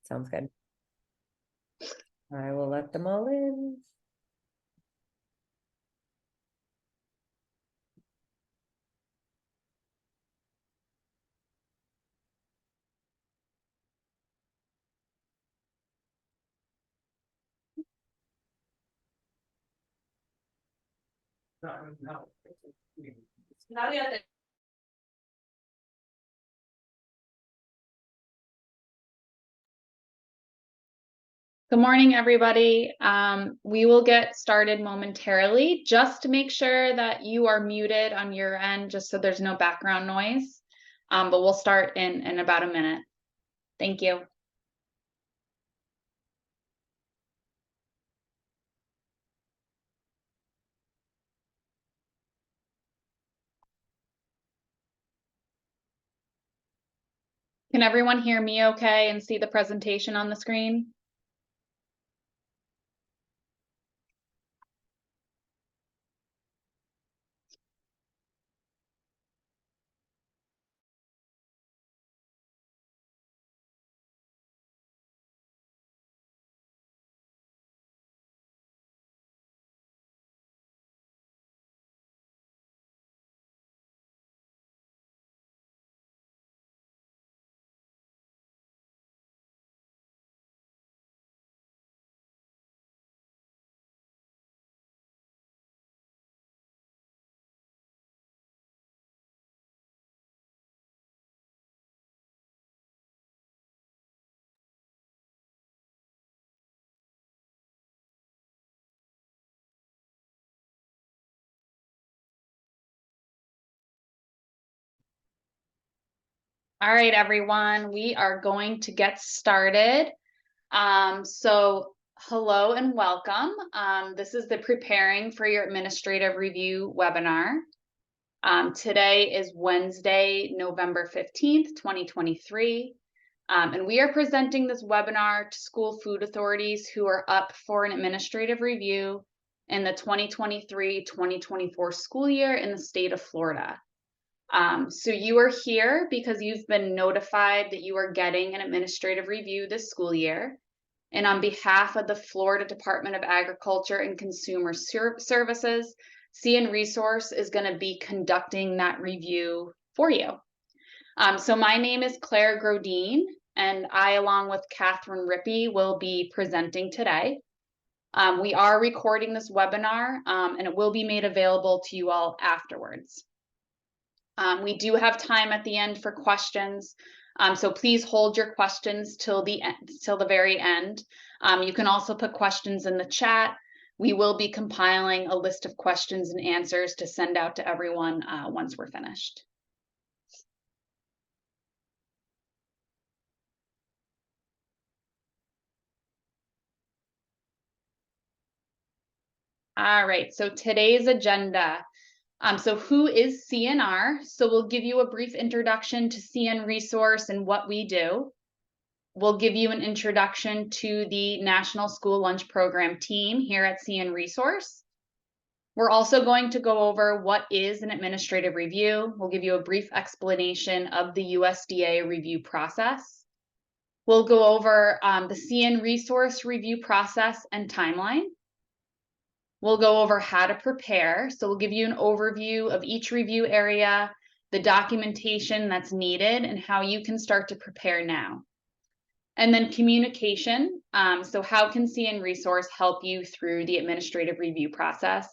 Sounds good. I will let them all in. Good morning, everybody. We will get started momentarily. Just to make sure that you are muted on your end, just so there's no background noise. But we'll start in about a minute. Thank you. Can everyone hear me okay and see the presentation on the screen? All right, everyone, we are going to get started. So hello and welcome. This is the Preparing for Your Administrative Review webinar. Today is Wednesday, November 15th, 2023. And we are presenting this webinar to school food authorities who are up for an administrative review in the 2023-2024 school year in the state of Florida. So you are here because you've been notified that you are getting an administrative review this school year. And on behalf of the Florida Department of Agriculture and Consumer Services, CN Resource is going to be conducting that review for you. So my name is Claire Grodin, and I, along with Catherine Rippey, will be presenting today. We are recording this webinar, and it will be made available to you all afterwards. We do have time at the end for questions, so please hold your questions till the very end. You can also put questions in the chat. We will be compiling a list of questions and answers to send out to everyone once we're finished. All right, so today's agenda. So who is CNR? So we'll give you a brief introduction to CN Resource and what we do. We'll give you an introduction to the National School Lunch Program team here at CN Resource. We're also going to go over what is an administrative review. We'll give you a brief explanation of the USDA review process. We'll go over the CN Resource review process and timeline. We'll go over how to prepare. So we'll give you an overview of each review area, the documentation that's needed, and how you can start to prepare now. And then communication. So how can CN Resource help you through the administrative review process?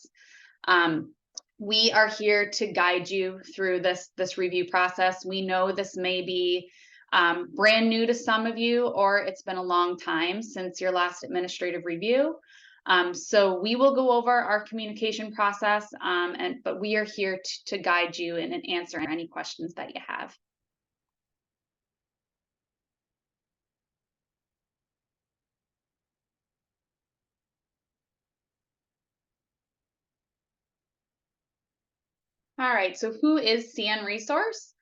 We are here to guide you through this review process. We know this may be brand new to some of you, or it's been a long time since your last administrative review. So we will go over our communication process, but we are here to guide you and answer any questions that you have. All right, so who is CN Resource?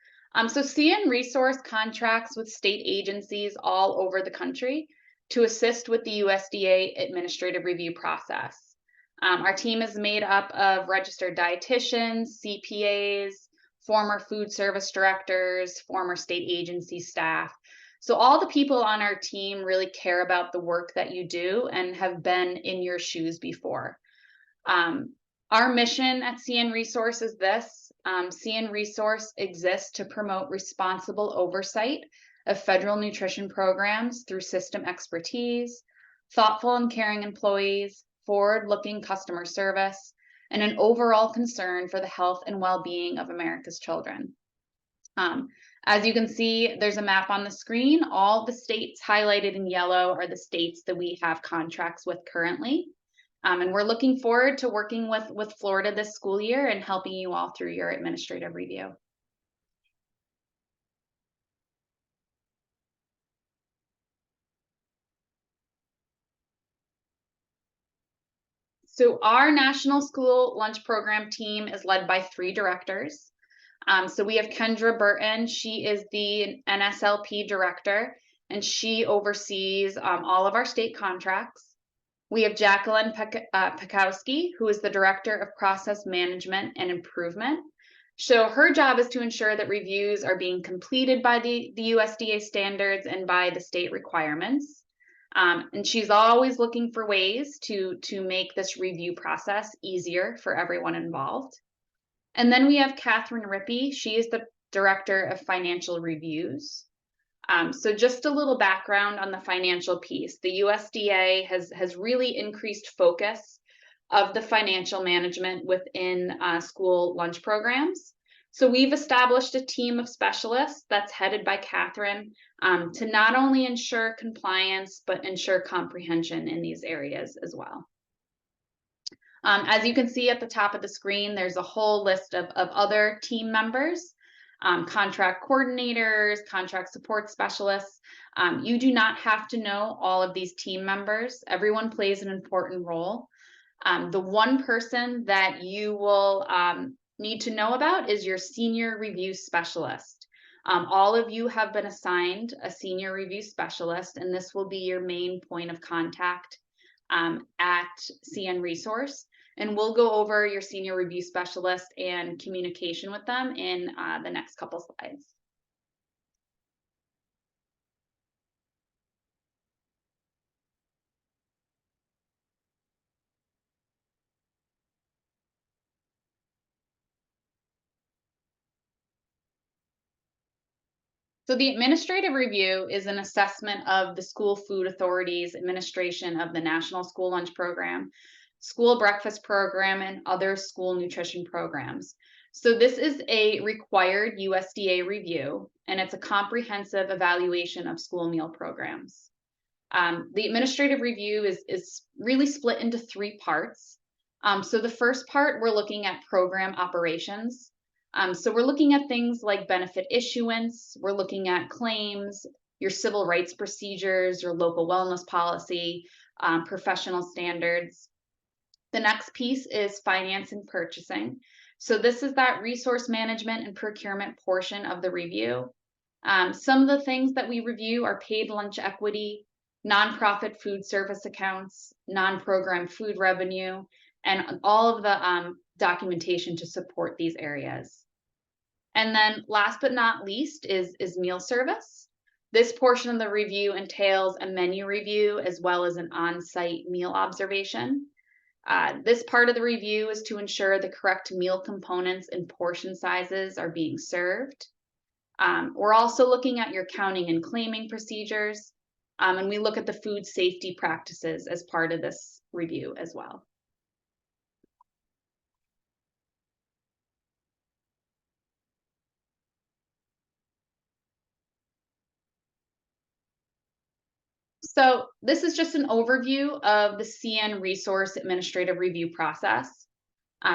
So CN Resource contracts with state agencies all over the country to assist with the USDA administrative review process. Our team is made up of registered dietitians, CPAs, former food service directors, former state agency staff. So all the people on our team really care about the work that you do and have been in your shoes before. Our mission at CN Resource is this. CN Resource exists to promote responsible oversight of federal nutrition programs through system expertise, thoughtful and caring employees, forward-looking customer service, and an overall concern for the health and well-being of America's children. As you can see, there's a map on the screen. All the states highlighted in yellow are the states that we have contracts with currently. And we're looking forward to working with Florida this school year and helping you all through your administrative review. So our National School Lunch Program team is led by 3 directors. So we have Kendra Burton. She is the NSLP director, and she oversees all of our state contracts. We have Jacqueline Pekowski, who is the director of process management and improvement. So her job is to ensure that reviews are being completed by the USDA standards and by the state requirements. And she's always looking for ways to make this review process easier for everyone involved. And then we have Catherine Rippey. She is the Director of Financial Reviews. So just a little background on the financial piece. The USDA has really increased focus of the financial management within school lunch programs. So we've established a team of specialists that's headed by Catherine to not only ensure compliance, but ensure comprehension in these areas as well. As you can see at the top of the screen, there's a whole list of other team members, contract coordinators, contract support specialists. You do not have to know all of these team members. Everyone plays an important role. The one person that you will need to know about is your senior review specialist. All of you have been assigned a senior review specialist, and this will be your main point of contact at CN Resource. And we'll go over your senior review specialist and communication with them in the next couple slides. So the administrative review is an assessment of the School Food Authority's administration of the National School Lunch Program, School Breakfast Program, and other school nutrition programs. So this is a required USDA review, and it's a comprehensive evaluation of school meal programs. The administrative review is really split into 3 parts. So the first part, we're looking at program operations. So we're looking at things like benefit issuance, we're looking at claims, your civil rights procedures, your local wellness policy, professional standards. The next piece is finance and purchasing. So this is that resource management and procurement portion of the review. Some of the things that we review are paid lunch equity, nonprofit food service accounts, non-program food revenue, and all of the documentation to support these areas. And then last but not least is meal service. This portion of the review entails a menu review as well as an on-site meal observation. This part of the review is to ensure the correct meal components and portion sizes are being served. We're also looking at your counting and claiming procedures, and we look at the food safety practices as part of this review as well. So this is just an overview of the CN Resource Administrative Review process.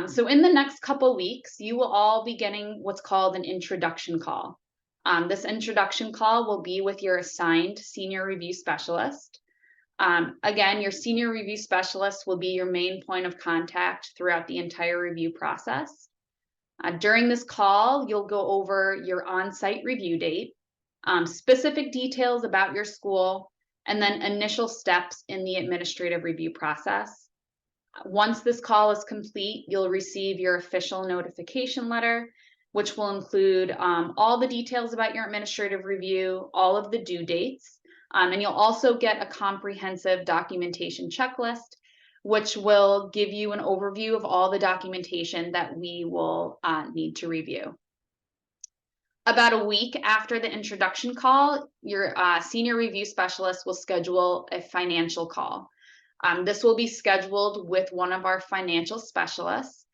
So in the next couple weeks, you will all be getting what's called an introduction call. This introduction call will be with your assigned senior review specialist. Again, your senior review specialist will be your main point of contact throughout the entire review process. During this call, you'll go over your on-site review date, specific details about your school, and then initial steps in the administrative review process. Once this call is complete, you'll receive your official notification letter, which will include all the details about your administrative review, all of the due dates, and you'll also get a comprehensive documentation checklist, which will give you an overview of all the documentation that we will need to review. About a week after the introduction call, your senior review specialist will schedule a financial call. This will be scheduled with one of our financial specialists,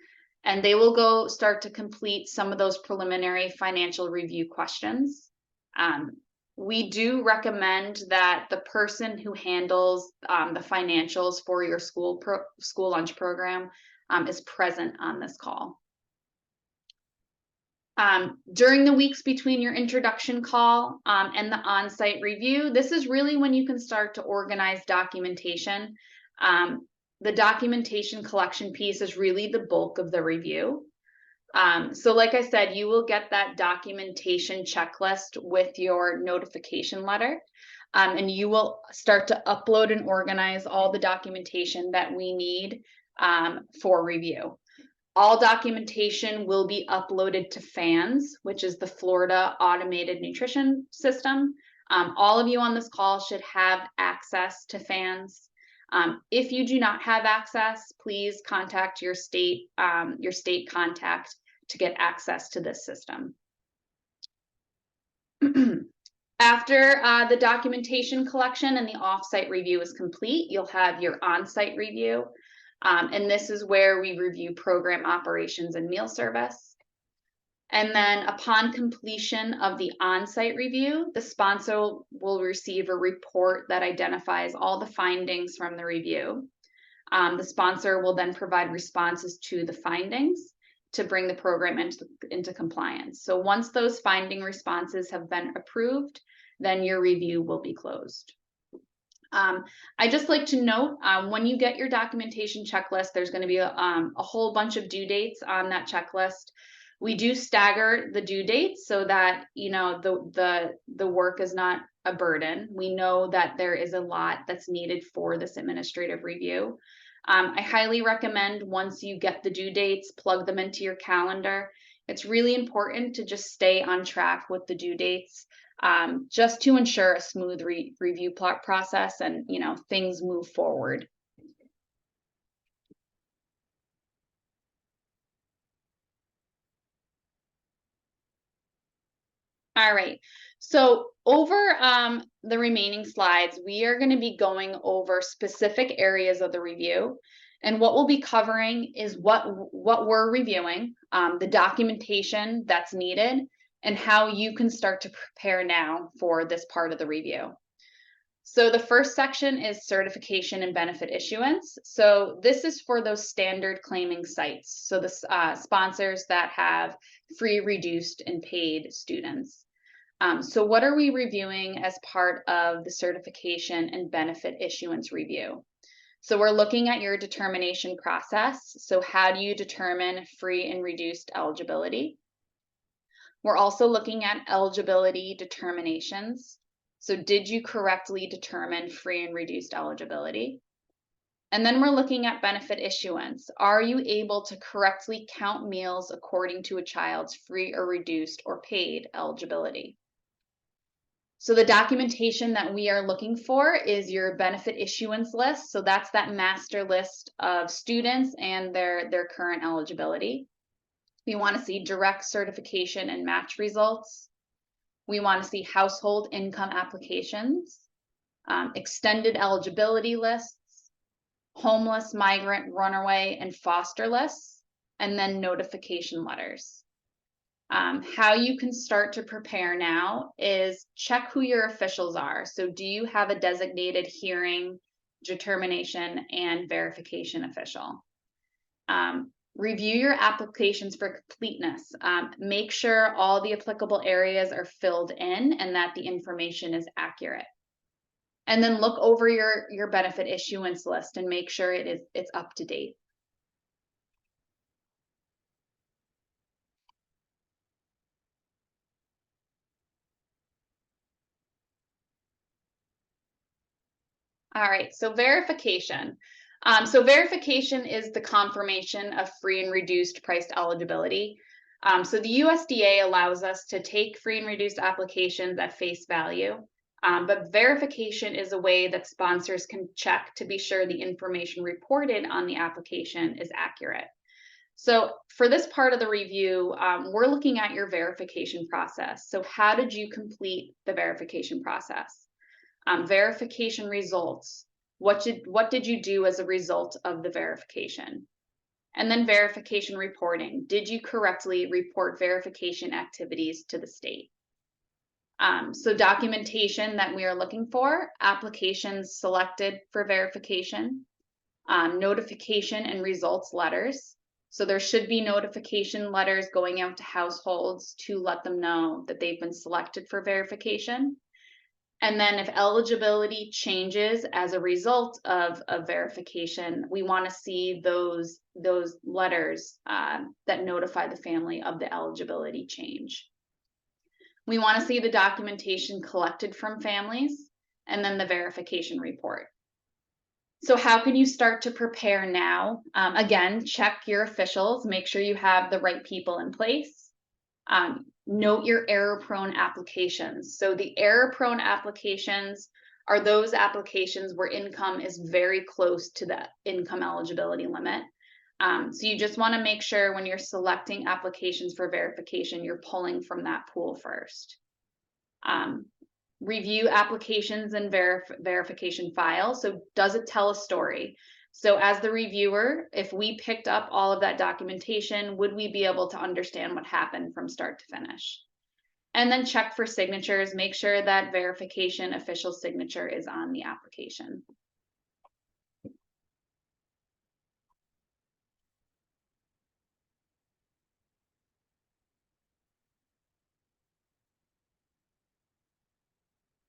and they will start to complete some of those preliminary financial review questions. We do recommend that the person who handles the financials for your school lunch program is present on this call. During the weeks between your introduction call and the on-site review, this is really when you can start to organize documentation. The documentation collection piece is really the bulk of the review. So like I said, you will get that documentation checklist with your notification letter, and you will start to upload and organize all the documentation that we need for review. All documentation will be uploaded to FANS, which is the Florida Automated Nutrition System. All of you on this call should have access to FANS. If you do not have access, please contact your state contact to get access to this system. After the documentation collection and the off-site review is complete, you'll have your on-site review. And this is where we review program operations and meal service. And then upon completion of the on-site review, the sponsor will receive a report that identifies all the findings from the review. The sponsor will then provide responses to the findings to bring the program into compliance. So once those finding responses have been approved, then your review will be closed. I just like to note, when you get your documentation checklist, there's going to be a whole bunch of due dates on that checklist. We do stagger the due dates so that, you know, the work is not a burden. We know that there is a lot that's needed for this administrative review. I highly recommend once you get the due dates, plug them into your calendar. It's really important to just stay on track with the due dates, just to ensure a smooth review process and, you know, things move forward. All right, so over the remaining slides, we are going to be going over specific areas of the review. And what we'll be covering is what we're reviewing, the documentation that's needed, and how you can start to prepare now for this part of the review. So the first section is certification and benefit issuance. So this is for those standard claiming sites. So the sponsors that have free, reduced, and paid students. So what are we reviewing as part of the certification and benefit issuance review? So we're looking at your determination process. So how do you determine free and reduced eligibility? We're also looking at eligibility determinations. So did you correctly determine free and reduced eligibility? And then we're looking at benefit issuance. Are you able to correctly count meals according to a child's free or reduced or paid eligibility? So the documentation that we are looking for is your benefit issuance list. So that's that master list of students and their current eligibility. We want to see direct certification and match results. We want to see household income applications, extended eligibility lists, homeless, migrant, runaway, and foster lists, and then notification letters. How you can start to prepare now is check who your officials are. So do you have a designated hearing, determination, and verification official? Review your applications for completeness. Make sure all the applicable areas are filled in and that the information is accurate. And then look over your benefit issuance list and make sure it's up to date. All right, so verification. So verification is the confirmation of free and reduced priced eligibility. So the USDA allows us to take free and reduced applications at face value, but verification is a way that sponsors can check to be sure the information reported on the application is accurate. So for this part of the review, we're looking at your verification process. So how did you complete the verification process? Verification results. What did you do as a result of the verification? And then verification reporting. Did you correctly report verification activities to the state? So documentation that we are looking for, applications selected for verification, notification and results letters. So there should be notification letters going out to households to let them know that they've been selected for verification. And then if eligibility changes as a result of verification, we want to see those letters that notify the family of the eligibility change. We want to see the documentation collected from families and then the verification report. So how can you start to prepare now? Again, check your officials, make sure you have the right people in place. Note your error-prone applications. So the error-prone applications are those applications where income is very close to the income eligibility limit. So you just want to make sure when you're selecting applications for verification, you're pulling from that pool first. Review applications and verification files. So does it tell a story? So as the reviewer, if we picked up all of that documentation, would we be able to understand what happened from start to finish? And then check for signatures, make sure that verification official signature is on the application.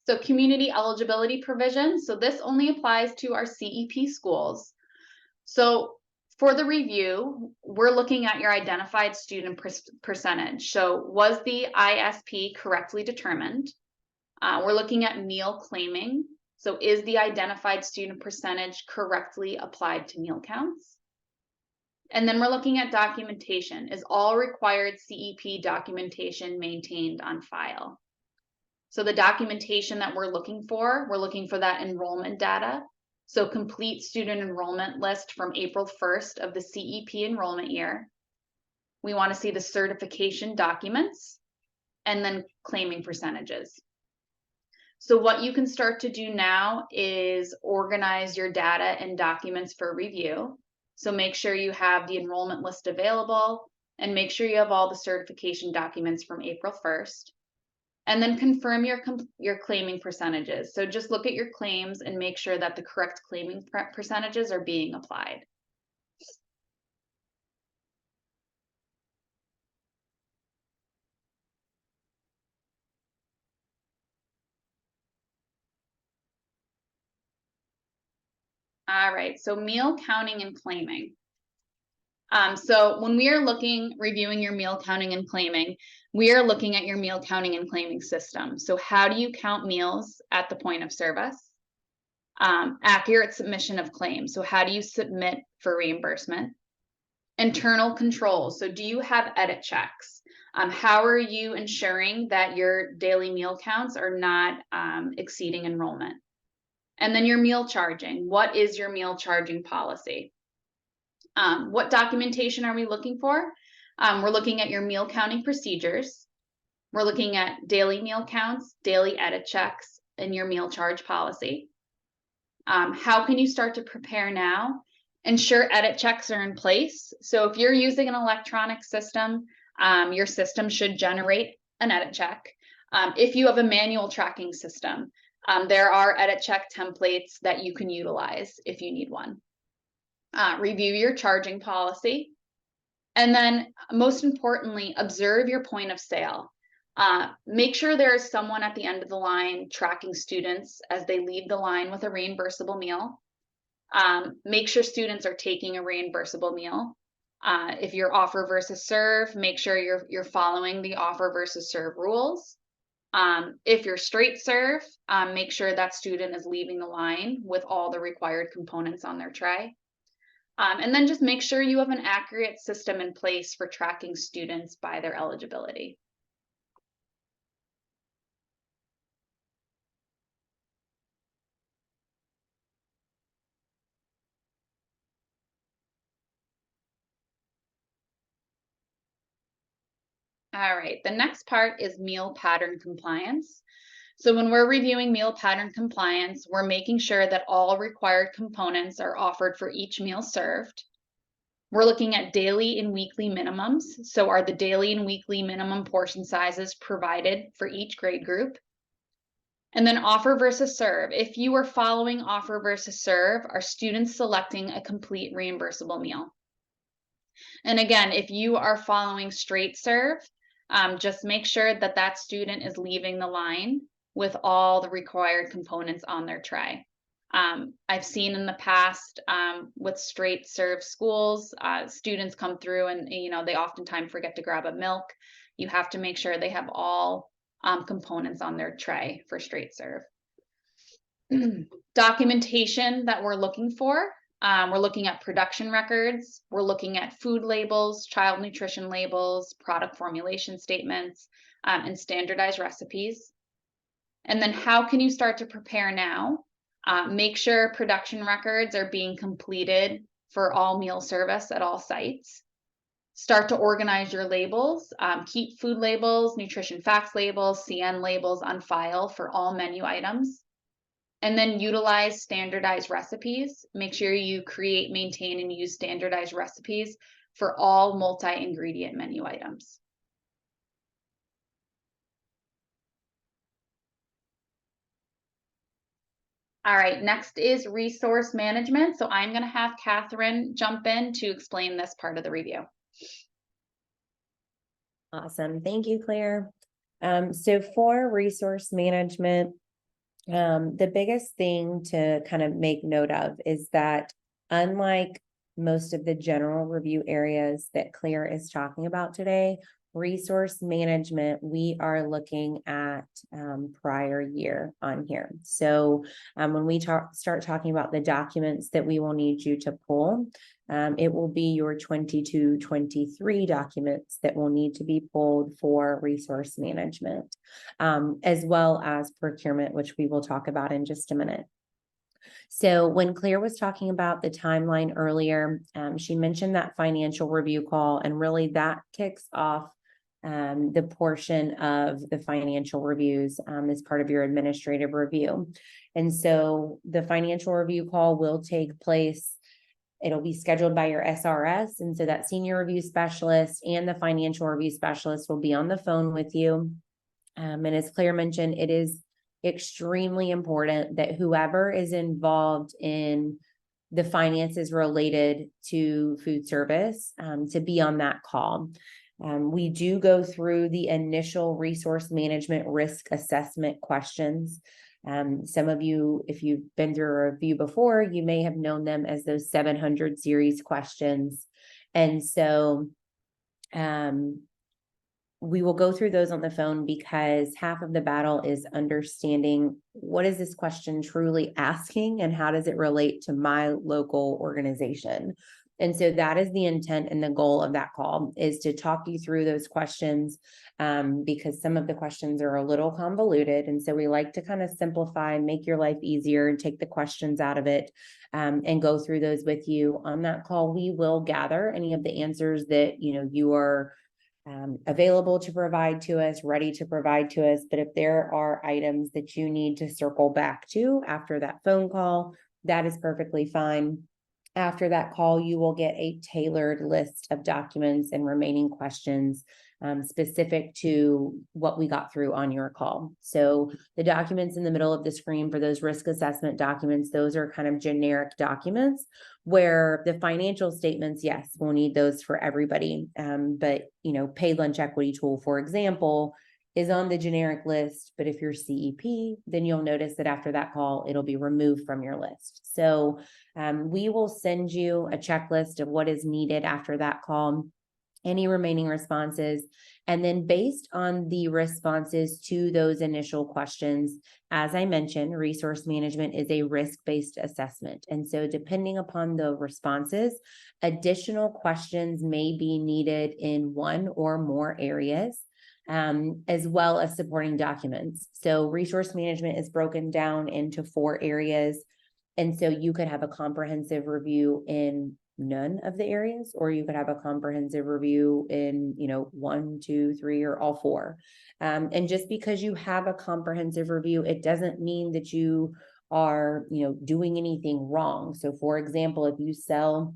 So community eligibility provisions. So this only applies to our CEP schools. So for the review, we're looking at your identified student percentage. So was the ISP correctly determined? We're looking at meal claiming. So is the identified student percentage correctly applied to meal counts? And then we're looking at documentation. Is all required CEP documentation maintained on file? So the documentation that we're looking for that enrollment data. So complete student enrollment list from April 1st of the CEP enrollment year. We want to see the certification documents and then claiming percentages. So what you can start to do now is organize your data and documents for review. So make sure you have the enrollment list available and make sure you have all the certification documents from April 1st. And then confirm your claiming percentages. So just look at your claims and make sure that the correct claiming percentages are being applied. All right, so meal counting and claiming. So when we are reviewing your meal counting and claiming, we are looking at your meal counting and claiming system. So how do you count meals at the point of service? Accurate submission of claims. So how do you submit for reimbursement? Internal controls. So do you have edit checks? How are you ensuring that your daily meal counts are not exceeding enrollment? And then your meal charging. What is your meal charging policy? What documentation are we looking for? We're looking at your meal counting procedures. We're looking at daily meal counts, daily edit checks, and your meal charge policy. How can you start to prepare now? Ensure edit checks are in place. So if you're using an electronic system, your system should generate an edit check. If you have a manual tracking system, there are edit check templates that you can utilize if you need one. Review your charging policy. And then most importantly, observe your point of sale. Make sure there is someone at the end of the line tracking students as they leave the line with a reimbursable meal. Make sure students are taking a reimbursable meal. If you're offer versus serve, make sure you're following the offer versus serve rules. If you're straight serve, make sure that student is leaving the line with all the required components on their tray. And then just make sure you have an accurate system in place for tracking students by their eligibility. All right, the next part is meal pattern compliance. So when we're reviewing meal pattern compliance, we're making sure that all required components are offered for each meal served. We're looking at daily and weekly minimums. So are the daily and weekly minimum portion sizes provided for each grade group? And then offer versus serve. If you are following offer versus serve, are students selecting a complete reimbursable meal? And again, if you are following straight serve, just make sure that that student is leaving the line with all the required components on their tray. I've seen in the past with straight serve schools, students come through and they oftentimes forget to grab a milk. You have to make sure they have all components on their tray for straight serve. Documentation that we're looking for. We're looking at production records. We're looking at food labels, child nutrition labels, product formulation statements, and standardized recipes. And then how can you start to prepare now? Make sure production records are being completed for all meal service at all sites. Start to organize your labels. Keep food labels, nutrition facts labels, CN labels on file for all menu items. And then utilize standardized recipes. Make sure you create, maintain, and use standardized recipes for all multi-ingredient menu items. All right, next is resource management. So I'm going to have Catherine jump in to explain this part of the review. Awesome. Thank you, Claire. So for resource management, the biggest thing to kind of make note of is that unlike most of the general review areas that Claire is talking about today, resource management, we are looking at prior year on here. So when we start talking about the documents that we will need you to pull, it will be your 22-23 documents that will need to be pulled for resource management, as well as procurement, which we will talk about in just a minute. So when Claire was talking about the timeline earlier, she mentioned that financial review call, and really that kicks off the portion of the financial reviews as part of your administrative review. And so the financial review call will take place. It'll be scheduled by your SRS. And so that senior review specialist and the financial review specialist will be on the phone with you. And as Claire mentioned, it is extremely important that whoever is involved in the finances related to food service to be on that call. We do go through the initial resource management risk assessment questions. Some of you, if you've been through a review before, you may have known them as those 700 series questions. And so we will go through those on the phone, because half of the battle is understanding what is this question truly asking and how does it relate to my local organization. And so that is the intent and the goal of that call, is to talk you through those questions, because some of the questions are a little convoluted. And so we like to kind of simplify, make your life easier, and take the questions out of it, and go through those with you. On that call, we will gather any of the answers that you are available to provide to us, ready to provide to us. But if there are items that you need to circle back to after that phone call, that is perfectly fine. After that call, you will get a tailored list of documents and remaining questions specific to what we got through on your call. So the documents in the middle of the screen for those risk assessment documents, those are kind of generic documents, where the financial statements, yes, we'll need those for everybody. But paid lunch equity tool, for example, is on the generic list. But if you're CEP, then you'll notice that after that call, it'll be removed from your list. So we will send you a checklist of what is needed after that call. any remaining responses. And then based on the responses to those initial questions, as I mentioned, resource management is a risk-based assessment. And so depending upon the responses, additional questions may be needed in one or more areas, as well as supporting documents. So resource management is broken down into 4 areas. And so you could have a comprehensive review in none of the areas, or you could have a comprehensive review in, 1, 2, 3, or all 4. And just because you have a comprehensive review, it doesn't mean that you are, doing anything wrong. So for example, if you sell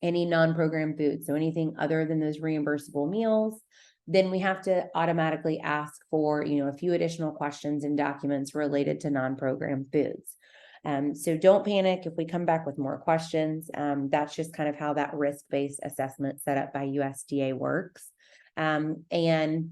any non-program food, so anything other than those reimbursable meals, then we have to automatically ask for, a few additional questions and documents related to non-program foods. So don't panic if we come back with more questions. That's just kind of how that risk-based assessment set up by USDA works. And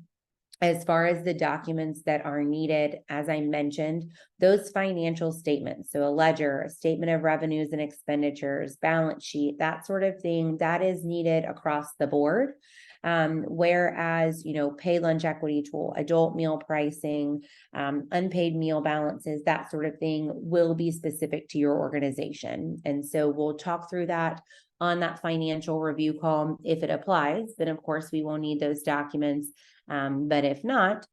as far as the documents that are needed, as I mentioned, those financial statements, so a ledger, a statement of revenues and expenditures, balance sheet, that sort of thing, that is needed across the board. Whereas, pay lunch equity tool, adult meal pricing, unpaid meal balances, that sort of thing will be specific to your organization. And so we'll talk through that on that financial review call. If it applies, then of course we will need those documents. But if not,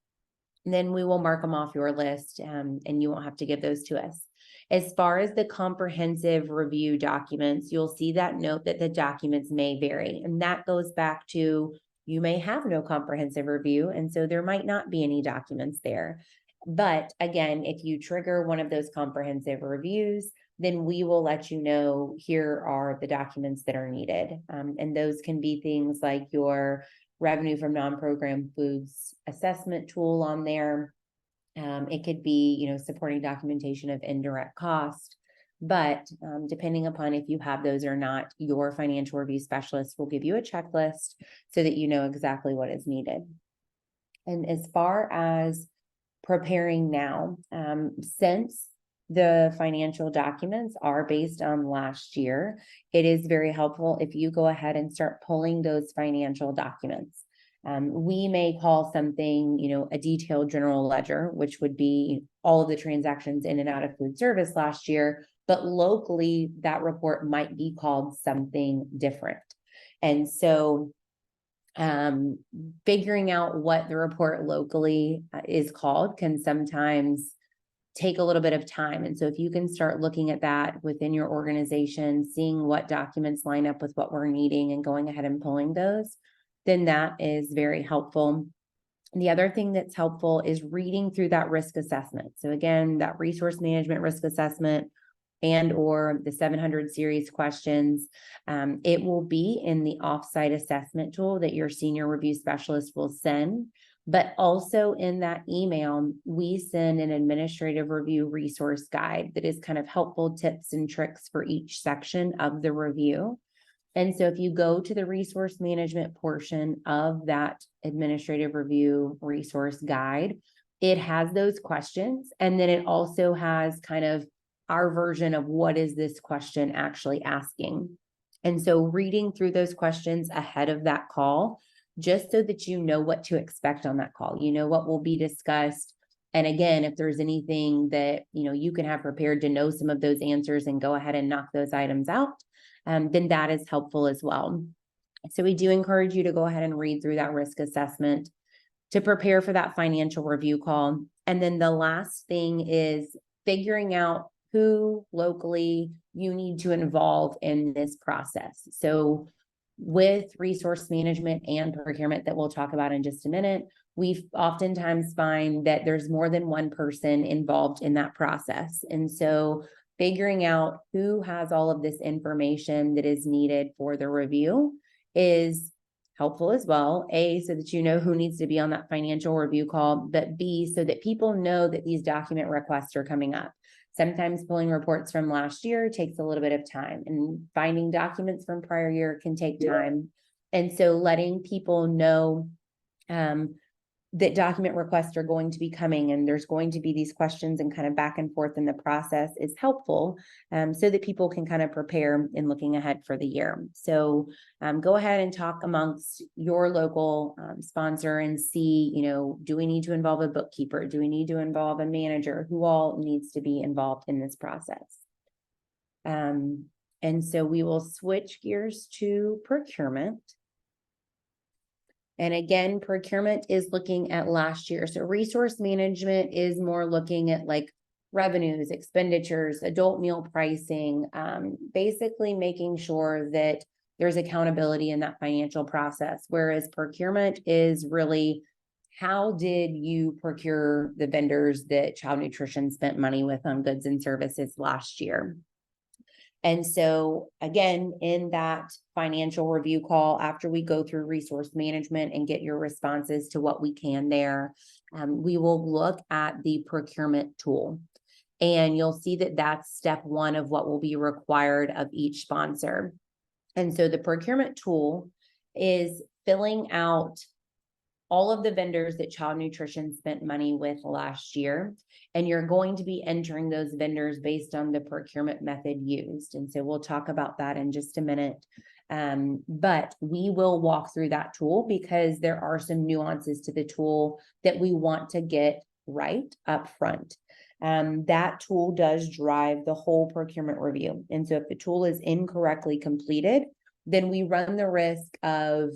then we will mark them off your list, and you won't have to give those to us. As far as the comprehensive review documents, you'll see that note that the documents may vary. And that goes back to, you may have no comprehensive review, and so there might not be any documents there. But again, if you trigger one of those comprehensive reviews, then we will let you know, here are the documents that are needed. And those can be things like your revenue from non-program foods assessment tool on there. It could be, supporting documentation of indirect cost, but depending upon if you have those or not, your financial review specialist will give you a checklist so that you know exactly what is needed. And as far as preparing now, since the financial documents are based on last year, it is very helpful if you go ahead and start pulling those financial documents. We may call something, a detailed general ledger, which would be all of the transactions in and out of food service last year, but locally that report might be called something different. And so figuring out what the report locally is called can sometimes take a little bit of time. And so if you can start looking at that within your organization, seeing what documents line up with what we're needing and going ahead and pulling those, then that is very helpful. And the other thing that's helpful is reading through that risk assessment. So again, that resource management risk assessment and or the 700 series questions, it will be in the offsite assessment tool that your senior review specialist will send. But also in that email, we send an administrative review resource guide that is kind of helpful tips and tricks for each section of the review. And so if you go to the resource management portion of that administrative review resource guide, it has those questions. And then it also has kind of our version of what is this question actually asking. And so reading through those questions ahead of that call, just so that you know what to expect on that call, what will be discussed. And again, if there's anything that, you can have prepared to know some of those answers and go ahead and knock those items out, then that is helpful as well. So we do encourage you to go ahead and read through that risk assessment to prepare for that financial review call. And then the last thing is figuring out who locally you need to involve in this process. So with resource management and procurement that we'll talk about in just a minute, we oftentimes find that there's more than one person involved in that process. And so figuring out who has all of this information that is needed for the review is helpful as well. A, so that you know who needs to be on that financial review call, but B, so that people know that these document requests are coming up. Sometimes pulling reports from last year takes a little bit of time, and finding documents from prior year can take time. And so letting people know that document requests are going to be coming and there's going to be these questions and kind of back and forth in the process is helpful, so that people can kind of prepare in looking ahead for the year. So go ahead and talk amongst your local sponsor and see, do we need to involve a bookkeeper? Do we need to involve a manager? Who all needs to be involved in this process? And so we will switch gears to procurement. And again, procurement is looking at last year. So resource management is more looking at like revenues, expenditures, adult meal pricing, basically making sure that there's accountability in that financial process. Whereas procurement is really, how did you procure the vendors that Child Nutrition spent money with on goods and services last year? And so again, in that financial review call, after we go through resource management and get your responses to what we can there, we will look at the procurement tool. And you'll see that that's step one of what will be required of each sponsor. And so the procurement tool is filling out all of the vendors that Child Nutrition spent money with last year. And you're going to be entering those vendors based on the procurement method used. And so we'll talk about that in just a minute. But we will walk through that tool because there are some nuances to the tool that we want to get right up front. That tool does drive the whole procurement review. And so if the tool is incorrectly completed, then we run the risk of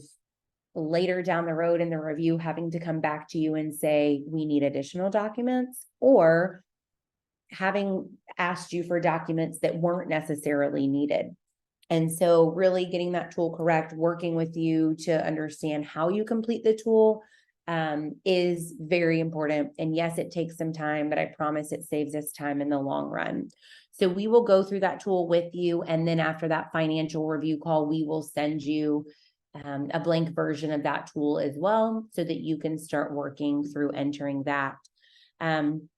later down the road in the review having to come back to you and say, we need additional documents, or having asked you for documents that weren't necessarily needed. And so really getting that tool correct, working with you to understand how you complete the tool is very important. And yes, it takes some time, but I promise it saves us time in the long run. So we will go through that tool with you. And then after that financial review call, we will send you a blank version of that tool as well, so that you can start working through entering that. And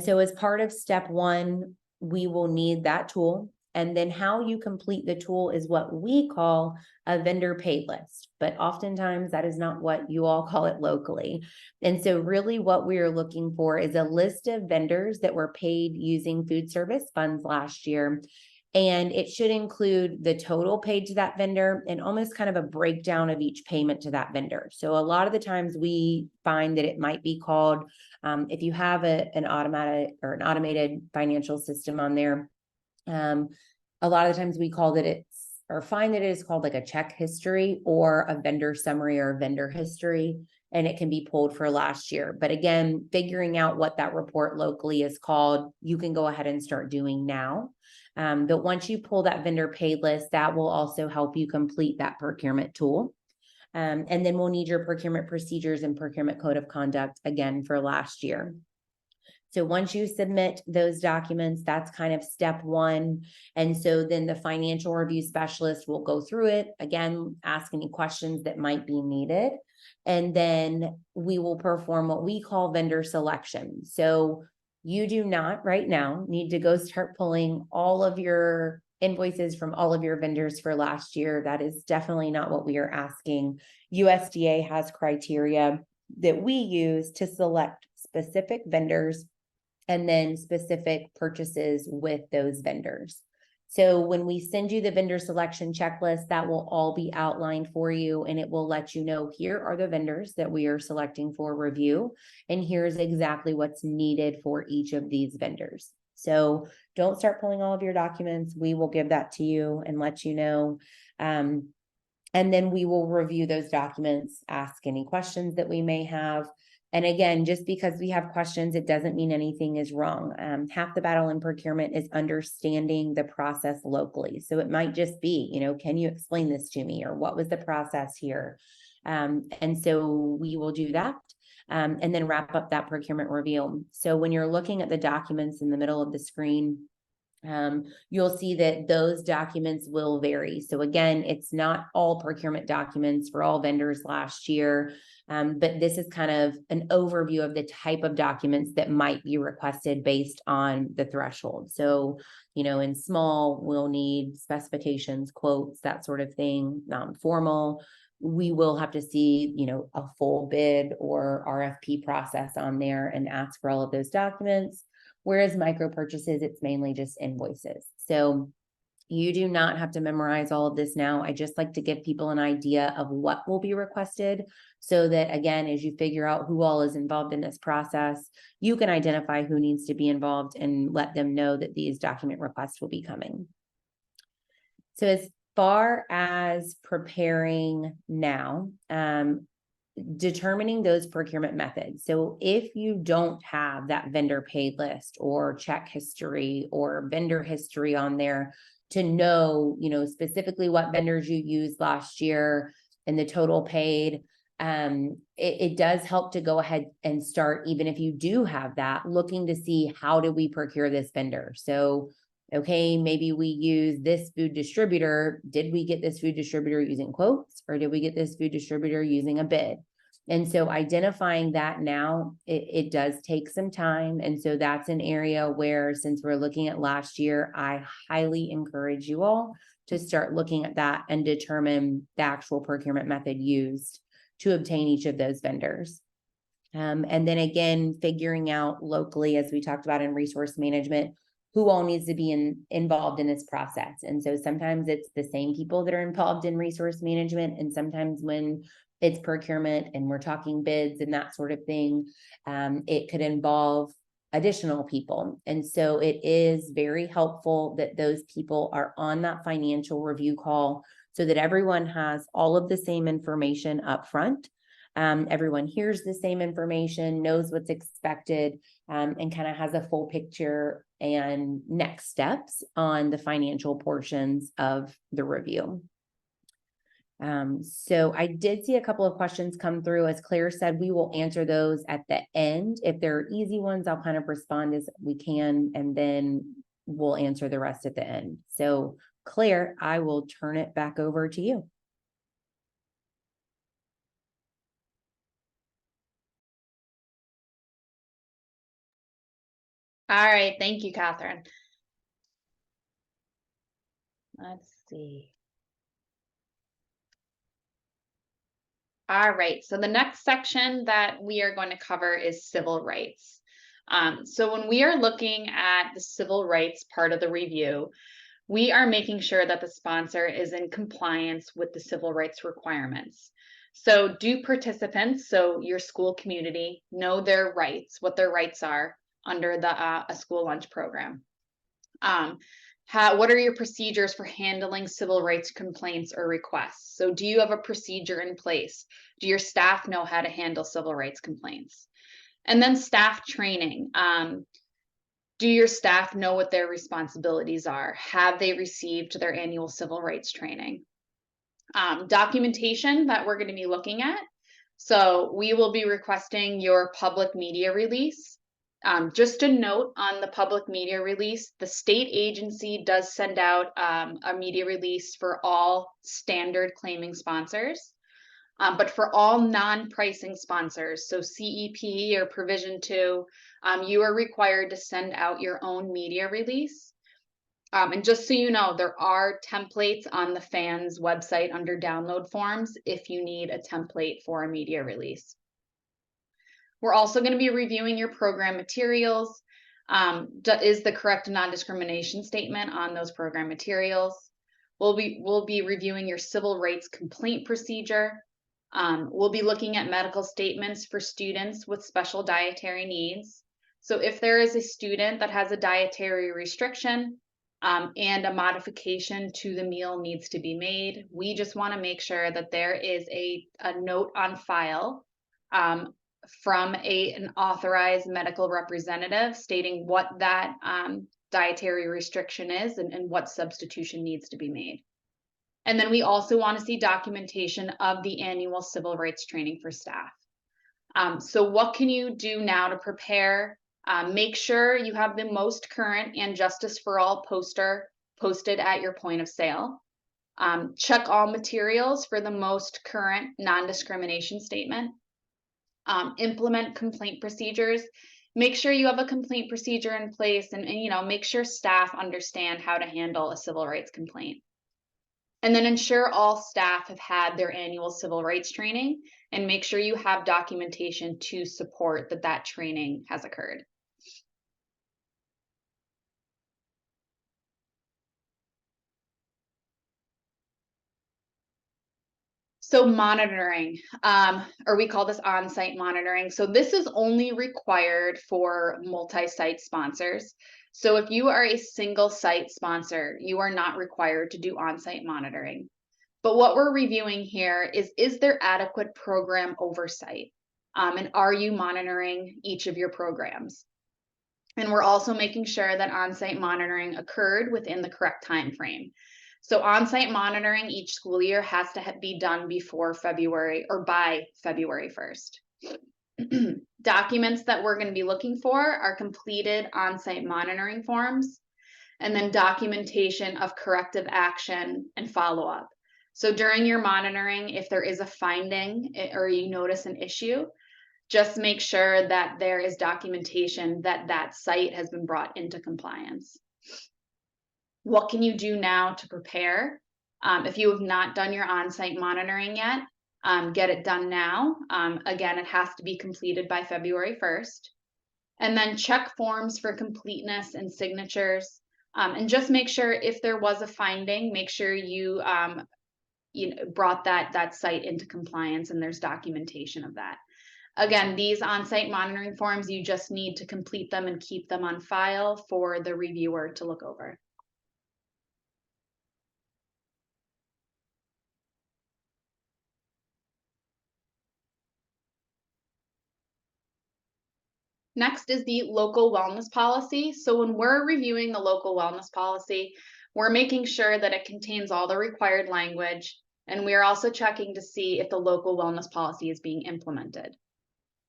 so as part of step one, we will need that tool. And then how you complete the tool is what we call a vendor paid list, but oftentimes that is not what you all call it locally. And so really what we are looking for is a list of vendors that were paid using food service funds last year. And it should include the total paid to that vendor and almost kind of a breakdown of each payment to that vendor. So a lot of the times we find that it might be called, if you have an automated financial system on there, a lot of the times we call that find that it is called like a check history or a vendor summary or vendor history, and it can be pulled for last year. But again, figuring out what that report locally is called, you can go ahead and start doing now. But once you pull that vendor paid list, that will also help you complete that procurement tool. And then we'll need your procurement procedures and procurement code of conduct again for last year. So once you submit those documents, that's kind of step one. And so then the financial review specialist will go through it, again, ask any questions that might be needed. And then we will perform what we call vendor selection. So you do not right now need to go start pulling all of your invoices from all of your vendors for last year. That is definitely not what we are asking. USDA has criteria that we use to select specific vendors and then specific purchases with those vendors. So when we send you the vendor selection checklist, that will all be outlined for you, and it will let you know, here are the vendors that we are selecting for review, and here's exactly what's needed for each of these vendors. So don't start pulling all of your documents. We will give that to you and let you know. And then we will review those documents, ask any questions that we may have. And again, just because we have questions, it doesn't mean anything is wrong. Half the battle in procurement is understanding the process locally. So it might just be, can you explain this to me? Or what was the process here? And so we will do that. And then wrap up that procurement review. So when you're looking at the documents in the middle of the screen, you'll see that those documents will vary. So again, it's not all procurement documents for all vendors last year, but this is kind of an overview of the type of documents that might be requested based on the threshold. So, in small, we'll need specifications, quotes, that sort of thing. Formal, we will have to see, a full bid or RFP process on there and ask for all of those documents. Whereas micro purchases, it's mainly just invoices. So you do not have to memorize all of this now. I just like to give people an idea of what will be requested so that, again, as you figure out who all is involved in this process, you can identify who needs to be involved and let them know that these document requests will be coming. So as far as preparing now, determining those procurement methods. So if you don't have that vendor paid list or check history or vendor history on there to know, specifically what vendors you used last year and the total paid, it does help to go ahead and start, even if you do have that, looking to see how do we procure this vendor. So okay, maybe we use this food distributor. Did we get this food distributor using quotes, or did we get this food distributor using a bid? And so identifying that now, it does take some time. And so that's an area where, since we're looking at last year, I highly encourage you all to start looking at that and determine the actual procurement method used to obtain each of those vendors. And then again, figuring out locally, as we talked about in resource management, who all needs to be involved in this process. And so sometimes it's the same people that are involved in resource management. And sometimes when it's procurement and we're talking bids and that sort of thing, it could involve additional people. And so it is very helpful that those people are on that financial review call so that everyone has all of the same information up front. Everyone hears the same information, knows what's expected, and kind of has a full picture and next steps on the financial portions of the review. So I did see a couple of questions come through. As Claire said, we will answer those at the end. If they're easy ones, I'll kind of respond as we can, and then we'll answer the rest at the end. So Claire, I will turn it back over to you. All right, thank you, Catherine. Let's see. All right, so the next section that we are going to cover is civil rights. So when we are looking at the civil rights part of the review, we are making sure that the sponsor is in compliance with the civil rights requirements. So do participants, so your school community, know their rights, what their rights are under the a school lunch program? What are your procedures for handling civil rights complaints or requests? So do you have a procedure in place? Do your staff know how to handle civil rights complaints? And then staff training. Do your staff know what their responsibilities are? Have they received their annual civil rights training? Documentation that we're going to be looking at. So we will be requesting your public media release. Just a note on the public media release, the state agency does send out a media release for all standard claiming sponsors. But for all non-pricing sponsors, so CEP or Provision 2, you are required to send out your own media release. And just so you know, there are templates on the FANS website under download forms if you need a template for a media release. We're also going to be reviewing your program materials. Is the correct non-discrimination statement on those program materials? We'll be reviewing your civil rights complaint procedure. We'll be looking at medical statements for students with special dietary needs. So if there is a student that has a dietary restriction and a modification to the meal needs to be made, we just want to make sure that there is a note on file from an authorized medical representative stating what that dietary restriction is and what substitution needs to be made. And then we also want to see documentation of the annual civil rights training for staff. So what can you do now to prepare? Make sure you have the most current and Justice for All poster posted at your point of sale. Check all materials for the most current non-discrimination statement. Implement complaint procedures. Make sure you have a complaint procedure in place and make sure staff understand how to handle a civil rights complaint. And then ensure all staff have had their annual civil rights training, and make sure you have documentation to support that that training has occurred. So monitoring, or we call this on-site monitoring. So this is only required for multi-site sponsors. So if you are a single site sponsor, you are not required to do on-site monitoring. But what we're reviewing here is there adequate program oversight? And are you monitoring each of your programs? And we're also making sure that on-site monitoring occurred within the correct time frame. So on-site monitoring each school year has to be done before February or by February 1st. Documents that we're going to be looking for are completed on-site monitoring forms, and then documentation of corrective action and follow-up. So during your monitoring, if there is a finding or you notice an issue, just make sure that there is documentation that that site has been brought into compliance. What can you do now to prepare? If you have not done your on-site monitoring yet, get it done now. Again, it has to be completed by February 1st. And then check forms for completeness and signatures. And just make sure if there was a finding, make sure you, brought that site into compliance and there's documentation of that. Again, these on-site monitoring forms, you just need to complete them and keep them on file for the reviewer to look over. Next is the local wellness policy. So when we're reviewing the local wellness policy, we're making sure that it contains all the required language, and we are also checking to see if the local wellness policy is being implemented.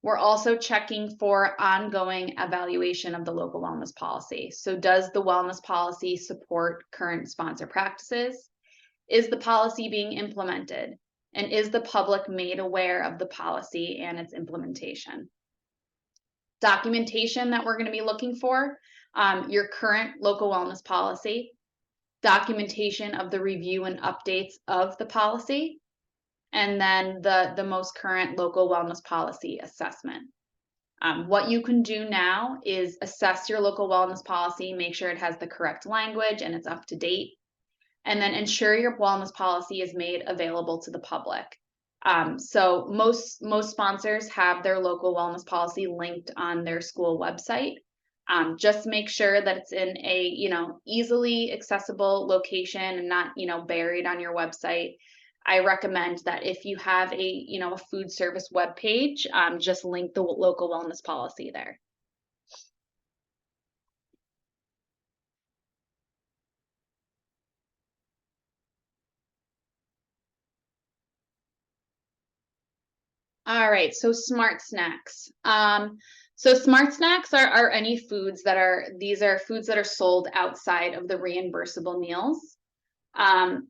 We're also checking for ongoing evaluation of the local wellness policy. So does the wellness policy support current sponsor practices? Is the policy being implemented? And is the public made aware of the policy and its implementation? Documentation that we're going to be looking for, your current local wellness policy, documentation of the review and updates of the policy, and then the most current local wellness policy assessment. What you can do now is assess your local wellness policy, make sure it has the correct language and it's up to date, and then ensure your wellness policy is made available to the public. So most sponsors have their local wellness policy linked on their school website. Just make sure that it's in a easily accessible location and not buried on your website. I recommend that if you have a food service web page, just link the local wellness policy there. All right, so smart snacks. So smart snacks are any foods that these are foods that are sold outside of the reimbursable meals. And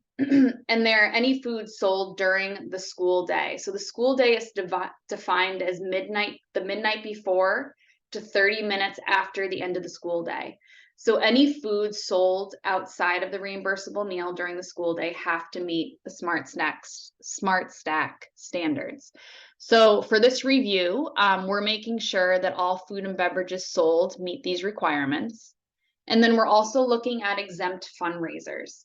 they're any food sold during the school day. So the school day is defined as the midnight before to 30 minutes after the end of the school day. So any foods sold outside of the reimbursable meal during the school day have to meet the Smart Stack standards. So for this review, we're making sure that all food and beverages sold meet these requirements. And then we're also looking at exempt fundraisers.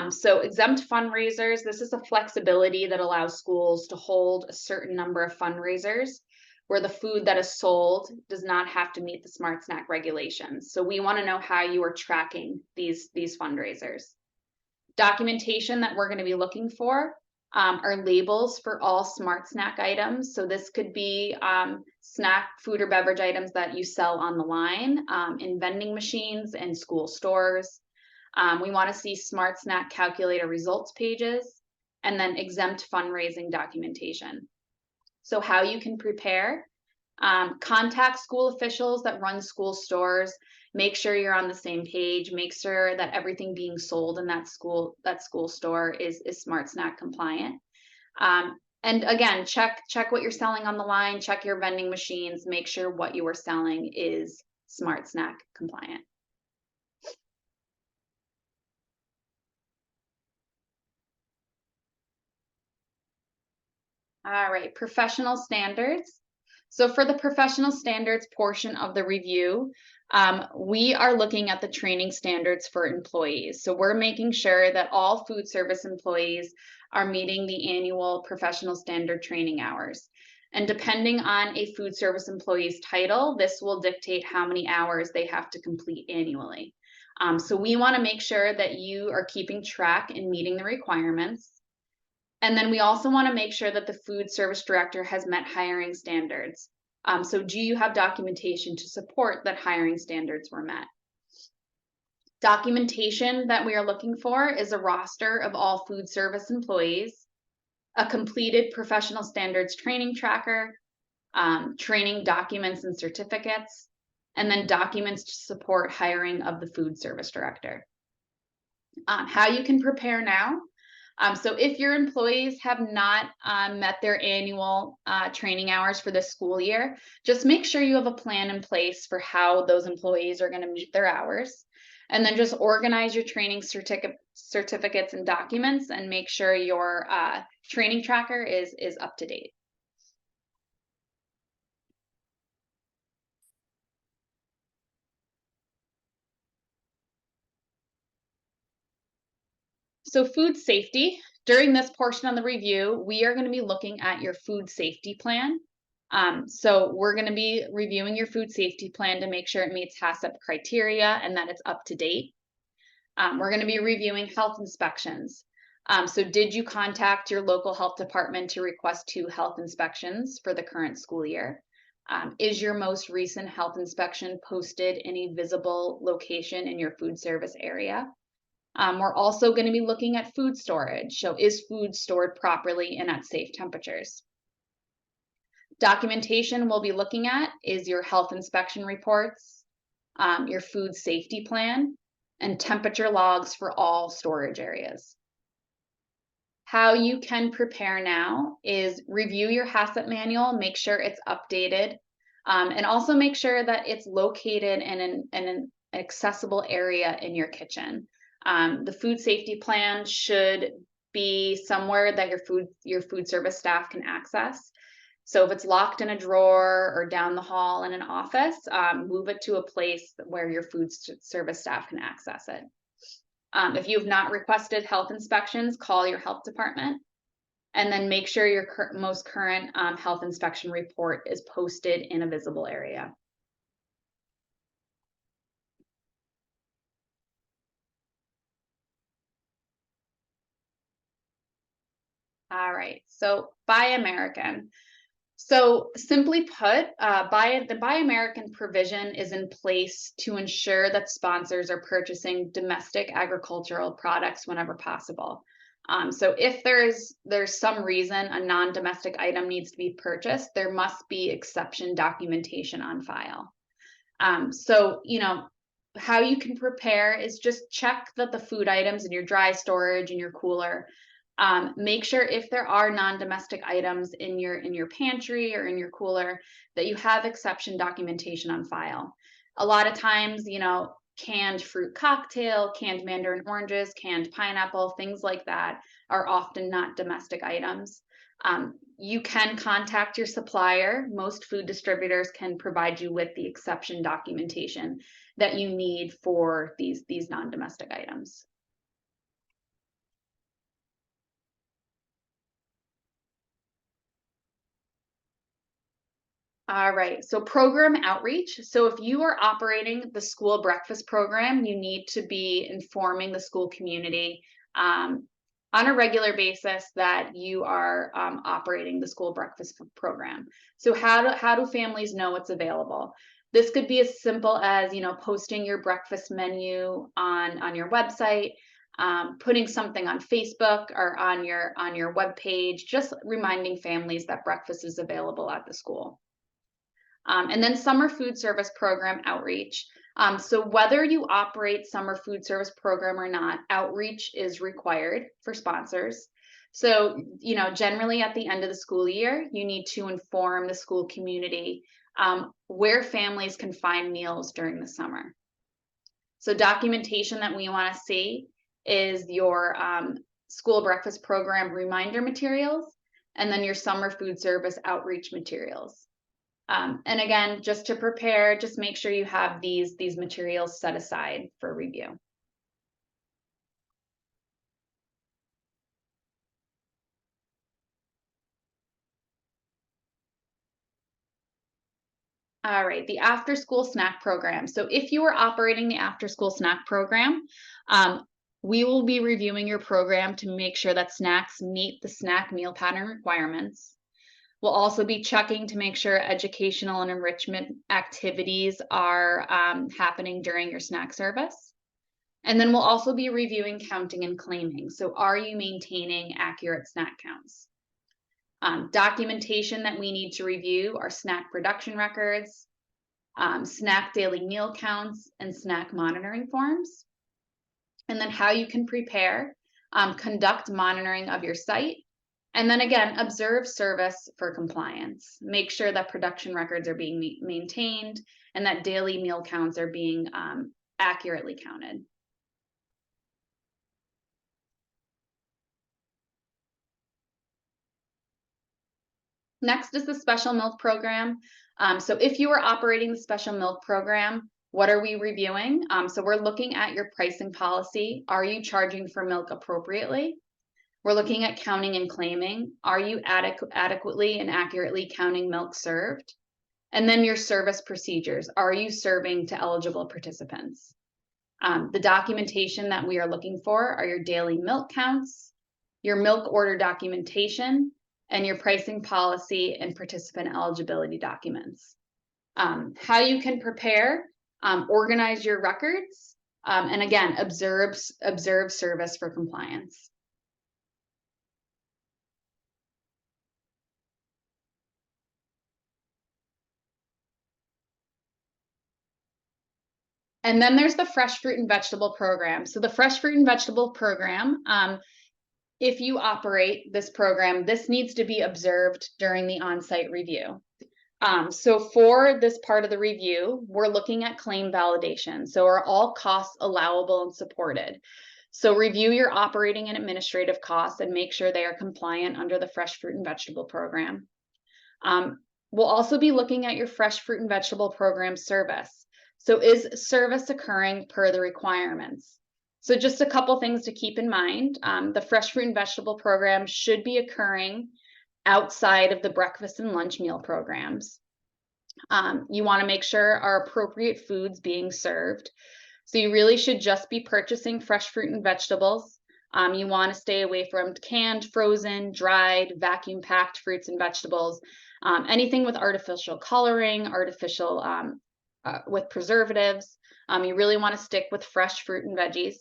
So exempt fundraisers, this is a flexibility that allows schools to hold a certain number of fundraisers where the food that is sold does not have to meet the Smart Snack regulations. So we want to know how you are tracking these fundraisers. Documentation that we're going to be looking for are labels for all Smart Snack items. So this could be snack, food, or beverage items that you sell on the line in vending machines and school stores. We want to see Smart Snack calculator results pages, and then exempt fundraising documentation. So how you can prepare, contact school officials that run school stores, make sure you're on the same page, make sure that everything being sold in that school store is Smart Snack compliant. And again, check what you're selling on the line, check your vending machines, make sure what you are selling is Smart Snack compliant. All right, professional standards. So for the professional standards portion of the review, we are looking at the training standards for employees. So we're making sure that all food service employees are meeting the annual professional standard training hours. And depending on a food service employee's title, this will dictate how many hours they have to complete annually. So we want to make sure that you are keeping track and meeting the requirements. And then we also want to make sure that the food service director has met hiring standards. So do you have documentation to support that hiring standards were met? Documentation that we are looking for is a roster of all food service employees, a completed professional standards training tracker, training documents and certificates, and then documents to support hiring of the food service director. How you can prepare now. So if your employees have not met their annual training hours for this school year, just make sure you have a plan in place for how those employees are going to meet their hours. And then just organize your training certificates and documents and make sure your training tracker is up to date. So food safety, during this portion of the review, we are going to be looking at your food safety plan. So we're going to be reviewing your food safety plan to make sure it meets HACCP criteria and that it's up to date. We're going to be reviewing health inspections. So did you contact your local health department to request 2 health inspections for the current school year? Is your most recent health inspection posted in a visible location in your food service area? We're also going to be looking at food storage. So is food stored properly and at safe temperatures? Documentation we'll be looking at is your health inspection reports, your food safety plan, and temperature logs for all storage areas. How you can prepare now is review your HACCP manual, make sure it's updated, and also make sure that it's located in an accessible area in your kitchen. The food safety plan should be somewhere that your food service staff can access. So if it's locked in a drawer or down the hall in an office, move it to a place where your food service staff can access it. If you have not requested health inspections, call your health department. And then make sure your most current health inspection report is posted in a visible area. All right, so Buy American. So simply put, the Buy American provision is in place to ensure that sponsors are purchasing domestic agricultural products whenever possible. So if there's some reason a non-domestic item needs to be purchased, there must be exception documentation on file. So, how you can prepare is just check that the food items in your dry storage and your cooler. Make sure if there are non-domestic items in your pantry or in your cooler that you have exception documentation on file. A lot of times, canned fruit cocktail, canned mandarin oranges, canned pineapple, things like that are often not domestic items. You can contact your supplier. Most food distributors can provide you with the exception documentation that you need for these non-domestic items. All right, so program outreach. So if you are operating the school breakfast program, you need to be informing the school community on a regular basis that you are operating the school breakfast program. So how do families know it's available? This could be as simple as posting your breakfast menu on your website, putting something on Facebook or on your web page, just reminding families that breakfast is available at the school. And then summer food service program outreach. So whether you operate summer food service program or not, outreach is required for sponsors. So, generally at the end of the school year, you need to inform the school community where families can find meals during the summer. So documentation that we want to see is your school breakfast program reminder materials and then your summer food service outreach materials. And again, just to prepare, just make sure you have these materials set aside for review. All right, the after school snack program. So if you are operating the after school snack program, we will be reviewing your program to make sure that snacks meet the snack meal pattern requirements. We'll also be checking to make sure educational and enrichment activities are happening during your snack service. And then we'll also be reviewing counting and claiming. So are you maintaining accurate snack counts? Documentation that we need to review are snack production records, snack daily meal counts, and snack monitoring forms. And then how you can prepare, conduct monitoring of your site, and then again, observe service for compliance. Make sure that production records are being maintained and that daily meal counts are being accurately counted. Next is the special milk program. So if you are operating the special milk program, what are we reviewing? So we're looking at your pricing policy. Are you charging for milk appropriately? We're looking at counting and claiming. Are you adequately and accurately counting milk served? And then your service procedures. Are you serving to eligible participants? The documentation that we are looking for are your daily milk counts, your milk order documentation, and your pricing policy and participant eligibility documents. How you can prepare, organize your records, and again, observe service for compliance. And then there's the fresh fruit and vegetable program. So the fresh fruit and vegetable program, if you operate this program, this needs to be observed during the on-site review. So for this part of the review, we're looking at claim validation. So are all costs allowable and supported? So review your operating and administrative costs and make sure they are compliant under the fresh fruit and vegetable program. We'll also be looking at your fresh fruit and vegetable program service. So is service occurring per the requirements? So just a couple things to keep in mind. The fresh fruit and vegetable program should be occurring outside of the breakfast and lunch meal programs. You want to make sure are appropriate foods being served. So you really should just be purchasing fresh fruit and vegetables. You want to stay away from canned, frozen, dried, vacuum packed fruits and vegetables. Anything with artificial coloring, artificial with preservatives. You really want to stick with fresh fruit and veggies.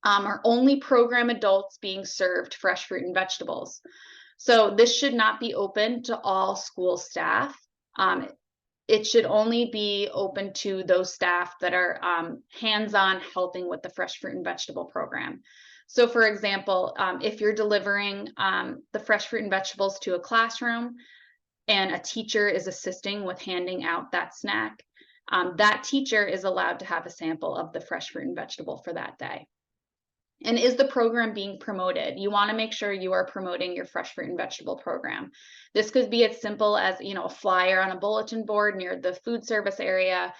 Are only program adults being served fresh fruit and vegetables? So this should not be open to all school staff. It should only be open to those staff that are hands-on helping with the fresh fruit and vegetable program. So for example, if you're delivering the fresh fruit and vegetables to a classroom and a teacher is assisting with handing out that snack, that teacher is allowed to have a sample of the fresh fruit and vegetable for that day. And is the program being promoted? You want to make sure you are promoting your fresh fruit and vegetable program. This could be as simple as, a flyer on a bulletin board near the food service area,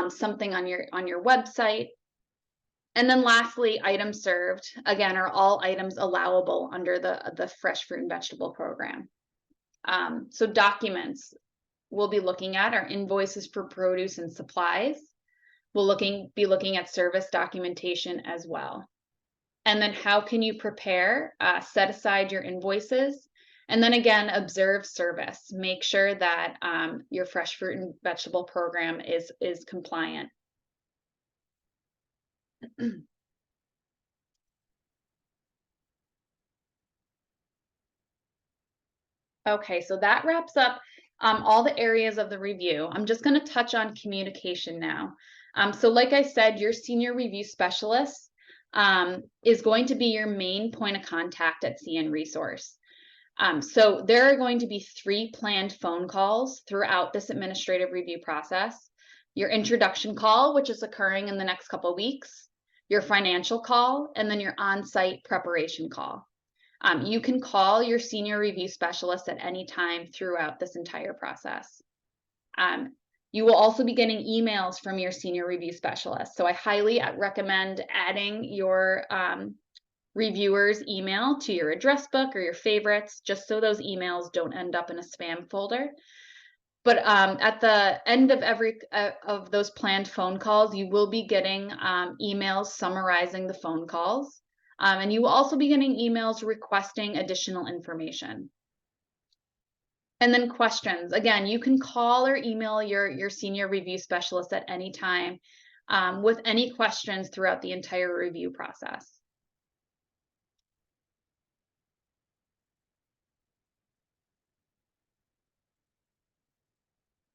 something on your website. And then lastly, items served. Again, are all items allowable under the fresh fruit and vegetable program? So documents we'll be looking at are invoices for produce and supplies. We'll be looking at service documentation as well. And then how can you prepare? Set aside your invoices. And then again, observe service. Make sure that your fresh fruit and vegetable program is compliant. Okay, so that wraps up all the areas of the review. I'm just going to touch on communication now. So like I said, your senior review specialist is going to be your main point of contact at CN Resource. So there are going to be 3 planned phone calls throughout this administrative review process. Your introduction call, which is occurring in the next couple of weeks, your financial call, and then your on-site preparation call. You can call your senior review specialist at any time throughout this entire process. You will also be getting emails from your senior review specialist. So I highly recommend adding your reviewer's email to your address book or your favorites, just so those emails don't end up in a spam folder. But at the end of every of those planned phone calls, you will be getting emails summarizing the phone calls. And you will also be getting emails requesting additional information. And then questions. Again, you can call or email your senior review specialist at any time with any questions throughout the entire review process.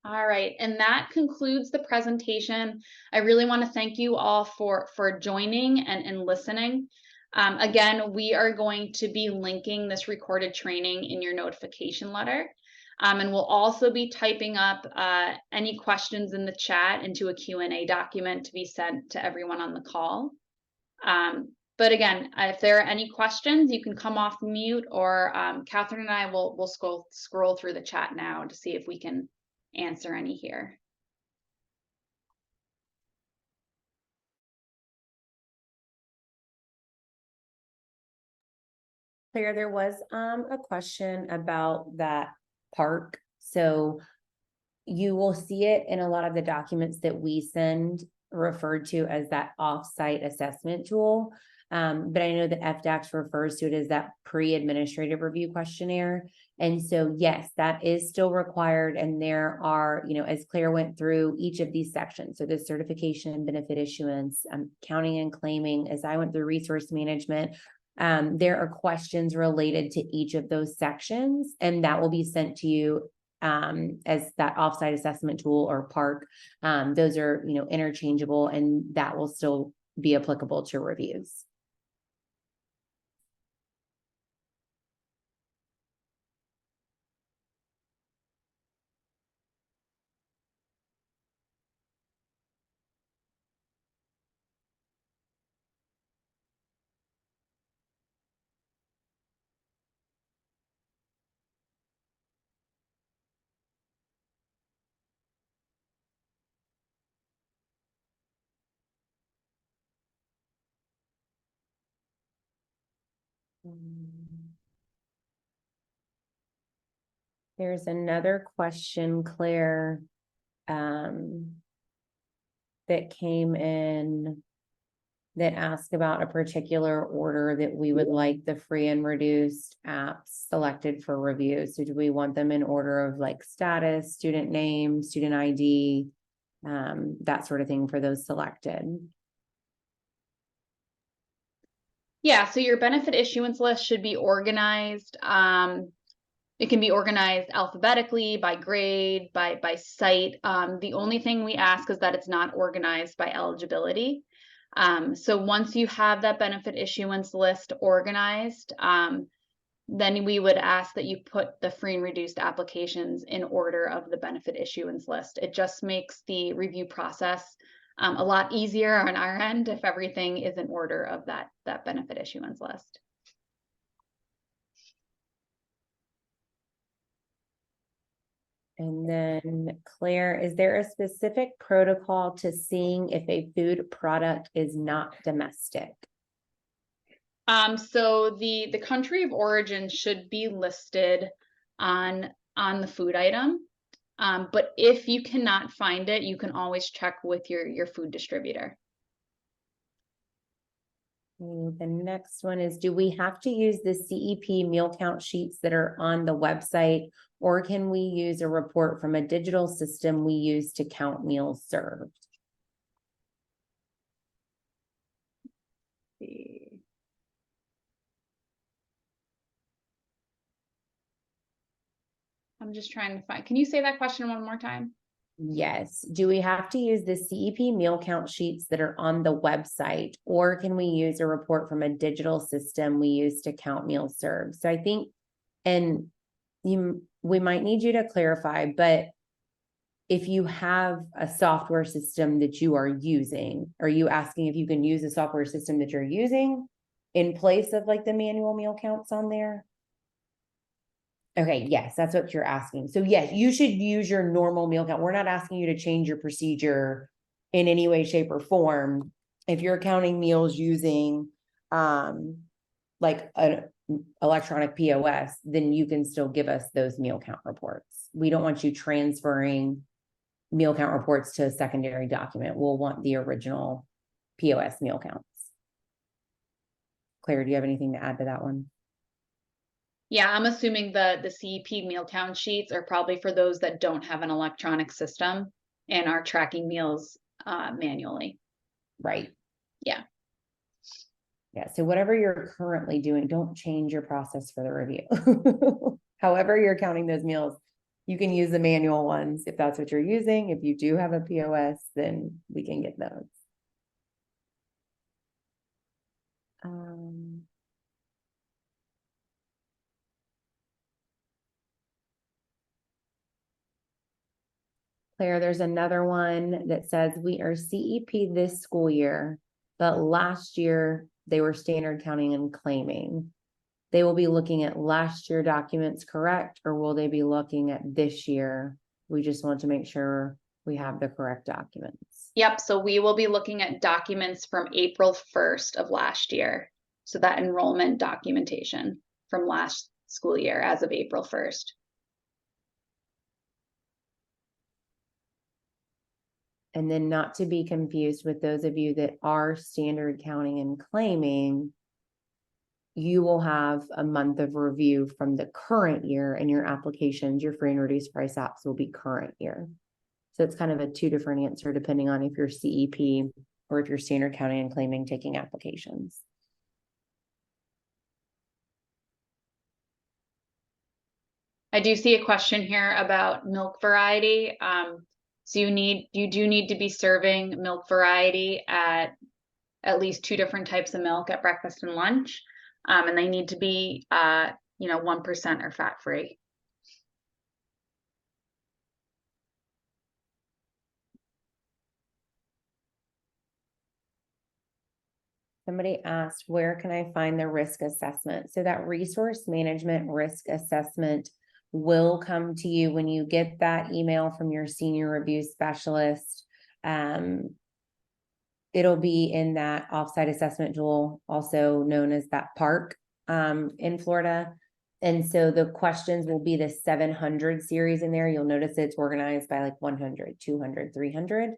All right, and that concludes the presentation. I really want to thank you all for joining and listening. Again, we are going to be linking this recorded training in your notification letter. And we'll also be typing up any questions in the chat into a Q&A document to be sent to everyone on the call. But again, if there are any questions, you can come off mute, or Catherine and I will scroll through the chat now to see if we can answer any here. Claire, there was a question about that park. So you will see it in a lot of the documents that we send, referred to as that offsite assessment tool. But I know that FDACS refers to it as that pre-administrative review questionnaire. And so, yes, that is still required. And there are, as Claire went through each of these sections, so the certification, benefit issuance, counting and claiming, as I went through resource management, there are questions related to each of those sections, and that will be sent to you as that offsite assessment tool or PARC. Those are, interchangeable, and that will still be applicable to reviews. There's another question, Claire, that came in that asked about a particular order that we would like the free and reduced apps selected for review. So do we want them in order of like status, student name, student ID, that sort of thing for those selected? Yeah, so your benefit issuance list should be organized. It can be organized alphabetically, by grade, by site. The only thing we ask is that it's not organized by eligibility. So once you have that benefit issuance list organized, then we would ask that you put the free and reduced applications in order of the benefit issuance list. It just makes the review process a lot easier on our end if everything is in order of that benefit issuance list. And then Claire, is there a specific protocol to seeing if a food product is not domestic? So the country of origin should be listed on the food item. But if you cannot find it, you can always check with your food distributor. The next one is, do we have to use the CEP meal count sheets that are on the website, or can we use a report from a digital system we use to count meals served? Let's see. I'm just trying to find, can you say that question one more time? Yes. Do we have to use the CEP meal count sheets that are on the website, or can we use a report from a digital system we use to count meals served? So I think, and we might need you to clarify, but if you have a software system that you are using, are you asking if you can use a software system that you're using? in place of like the manual meal counts on there? Okay, yes, that's what you're asking. So yes, you should use your normal meal count. We're not asking you to change your procedure in any way, shape, or form. If you're counting meals using like an electronic POS, then you can still give us those meal count reports. We don't want you transferring meal count reports to a secondary document. We'll want the original POS meal counts. Claire, do you have anything to add to that one? Yeah, I'm assuming the CEP meal count sheets are probably for those that don't have an electronic system and are tracking meals manually. Right. Yeah. Yeah, so whatever you're currently doing, don't change your process for the review. However you're counting those meals, you can use the manual ones if that's what you're using. If you do have a POS, then we can get those. Claire, there's another one that says we are CEP this school year, but last year they were standard counting and claiming. They will be looking at last year documents, correct? Or will they be looking at this year? We just want to make sure we have the correct documents. Yep, so we will be looking at documents from April 1st of last year. So that enrollment documentation from last school year as of April 1st. And then not to be confused with those of you that are standard counting and claiming, you will have a month of review from the current year, and your applications, your free and reduced price apps will be current year. So it's kind of a two different answer depending on if you're CEP or if you're standard counting and claiming taking applications. I do see a question here about milk variety. So you do need to be serving milk variety at least 2 different types of milk at breakfast and lunch. And they need to be 1% or fat free. Somebody asked, where can I find the risk assessment? So that resource management risk assessment will come to you when you get that email from your senior review specialist. It'll be in that offsite assessment tool, also known as that PARC in Florida. And so the questions will be the 700 series in there. You'll notice it's organized by like 100, 200, 300.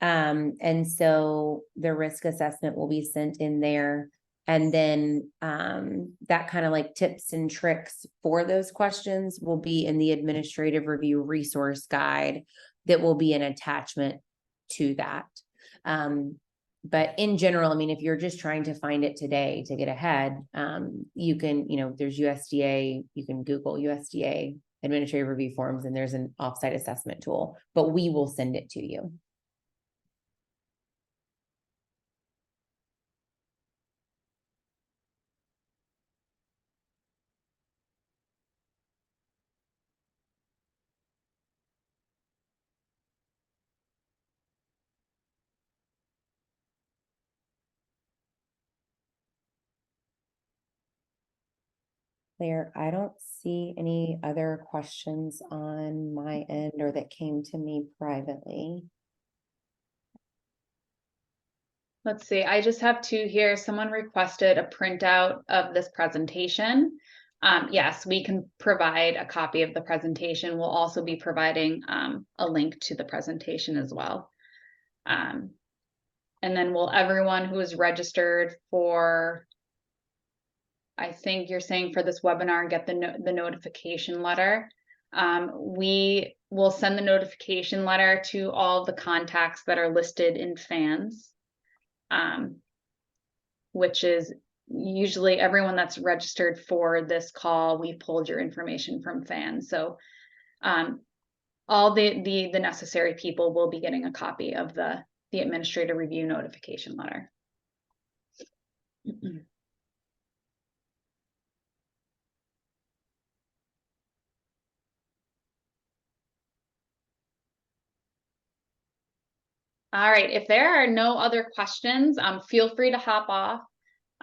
And so the risk assessment will be sent in there. And then that kind of like tips and tricks for those questions will be in the administrative review resource guide that will be an attachment to that. But in general, I mean, if you're just trying to find it today to get ahead, you can, there's USDA, you can Google USDA administrative review forms, and there's an offsite assessment tool, but we will send it to you. Claire, I don't see any other questions on my end or that came to me privately. Let's see, I just have 2 here. Someone requested a printout of this presentation. Yes, we can provide a copy of the presentation. We'll also be providing a link to the presentation as well. And then will everyone who is registered for, I think you're saying for this webinar, get the notification letter. We will send the notification letter to all of the contacts that are listed in FANS. Which is usually everyone that's registered for this call. We pulled your information from FANS. So all the necessary people will be getting a copy of the administrative review notification letter. All right, if there are no other questions, feel free to hop off.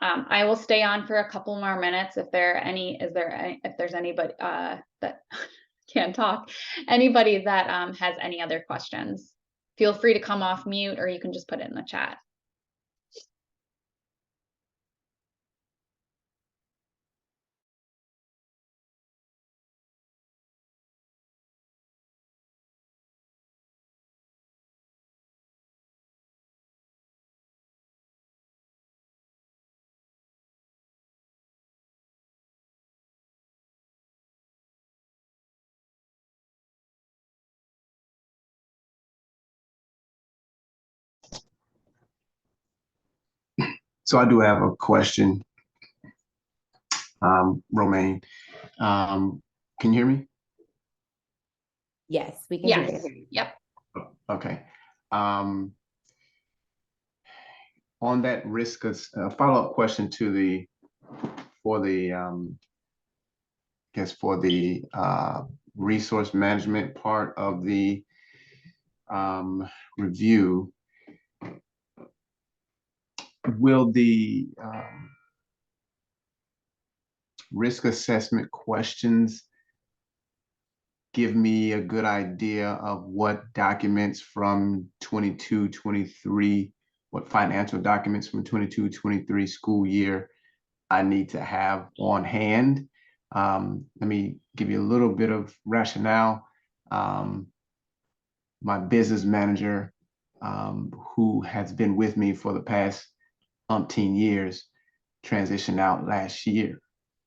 I will stay on for a couple more minutes if there's anybody that can't talk, anybody that has any other questions. Feel free to come off mute, or you can just put it in the chat. So I do have a question, Romaine. Can you hear me? Yes, we can hear Yes. you. Yep. Okay. On that risk, follow-up question to for the resource management part of the review. Will the risk assessment questions give me a good idea of what documents from 22-23, what financial documents from 22-23 school year I need to have on hand? Let me give you a little bit of rationale. My business manager, who has been with me for the past umpteen years, transitioned out last year.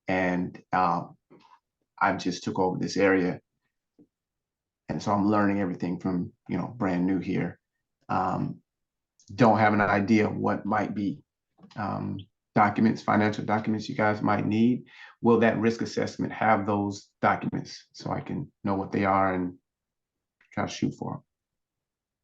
And I just took over this area. And so I'm learning everything from, brand new here. Don't have an idea of what might be financial documents you guys might need. Will that risk assessment have those documents so I can know what they are and try to shoot for them?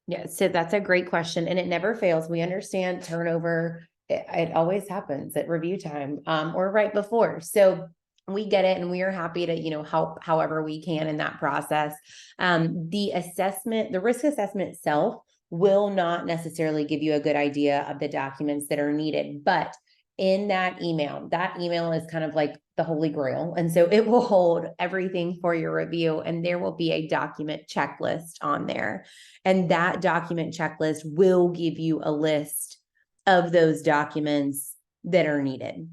Yeah, so that's a great question, and it never fails. We understand turnover. It always happens at review time, or right before. So we get it, and we are happy to, help however we can in that process. The risk assessment itself will not necessarily give you a good idea of the documents that are needed, but in that email is kind of like the holy grail. And so it will hold everything for your review, and there will be a document checklist on there. And that document checklist will give you a list of those documents that are needed.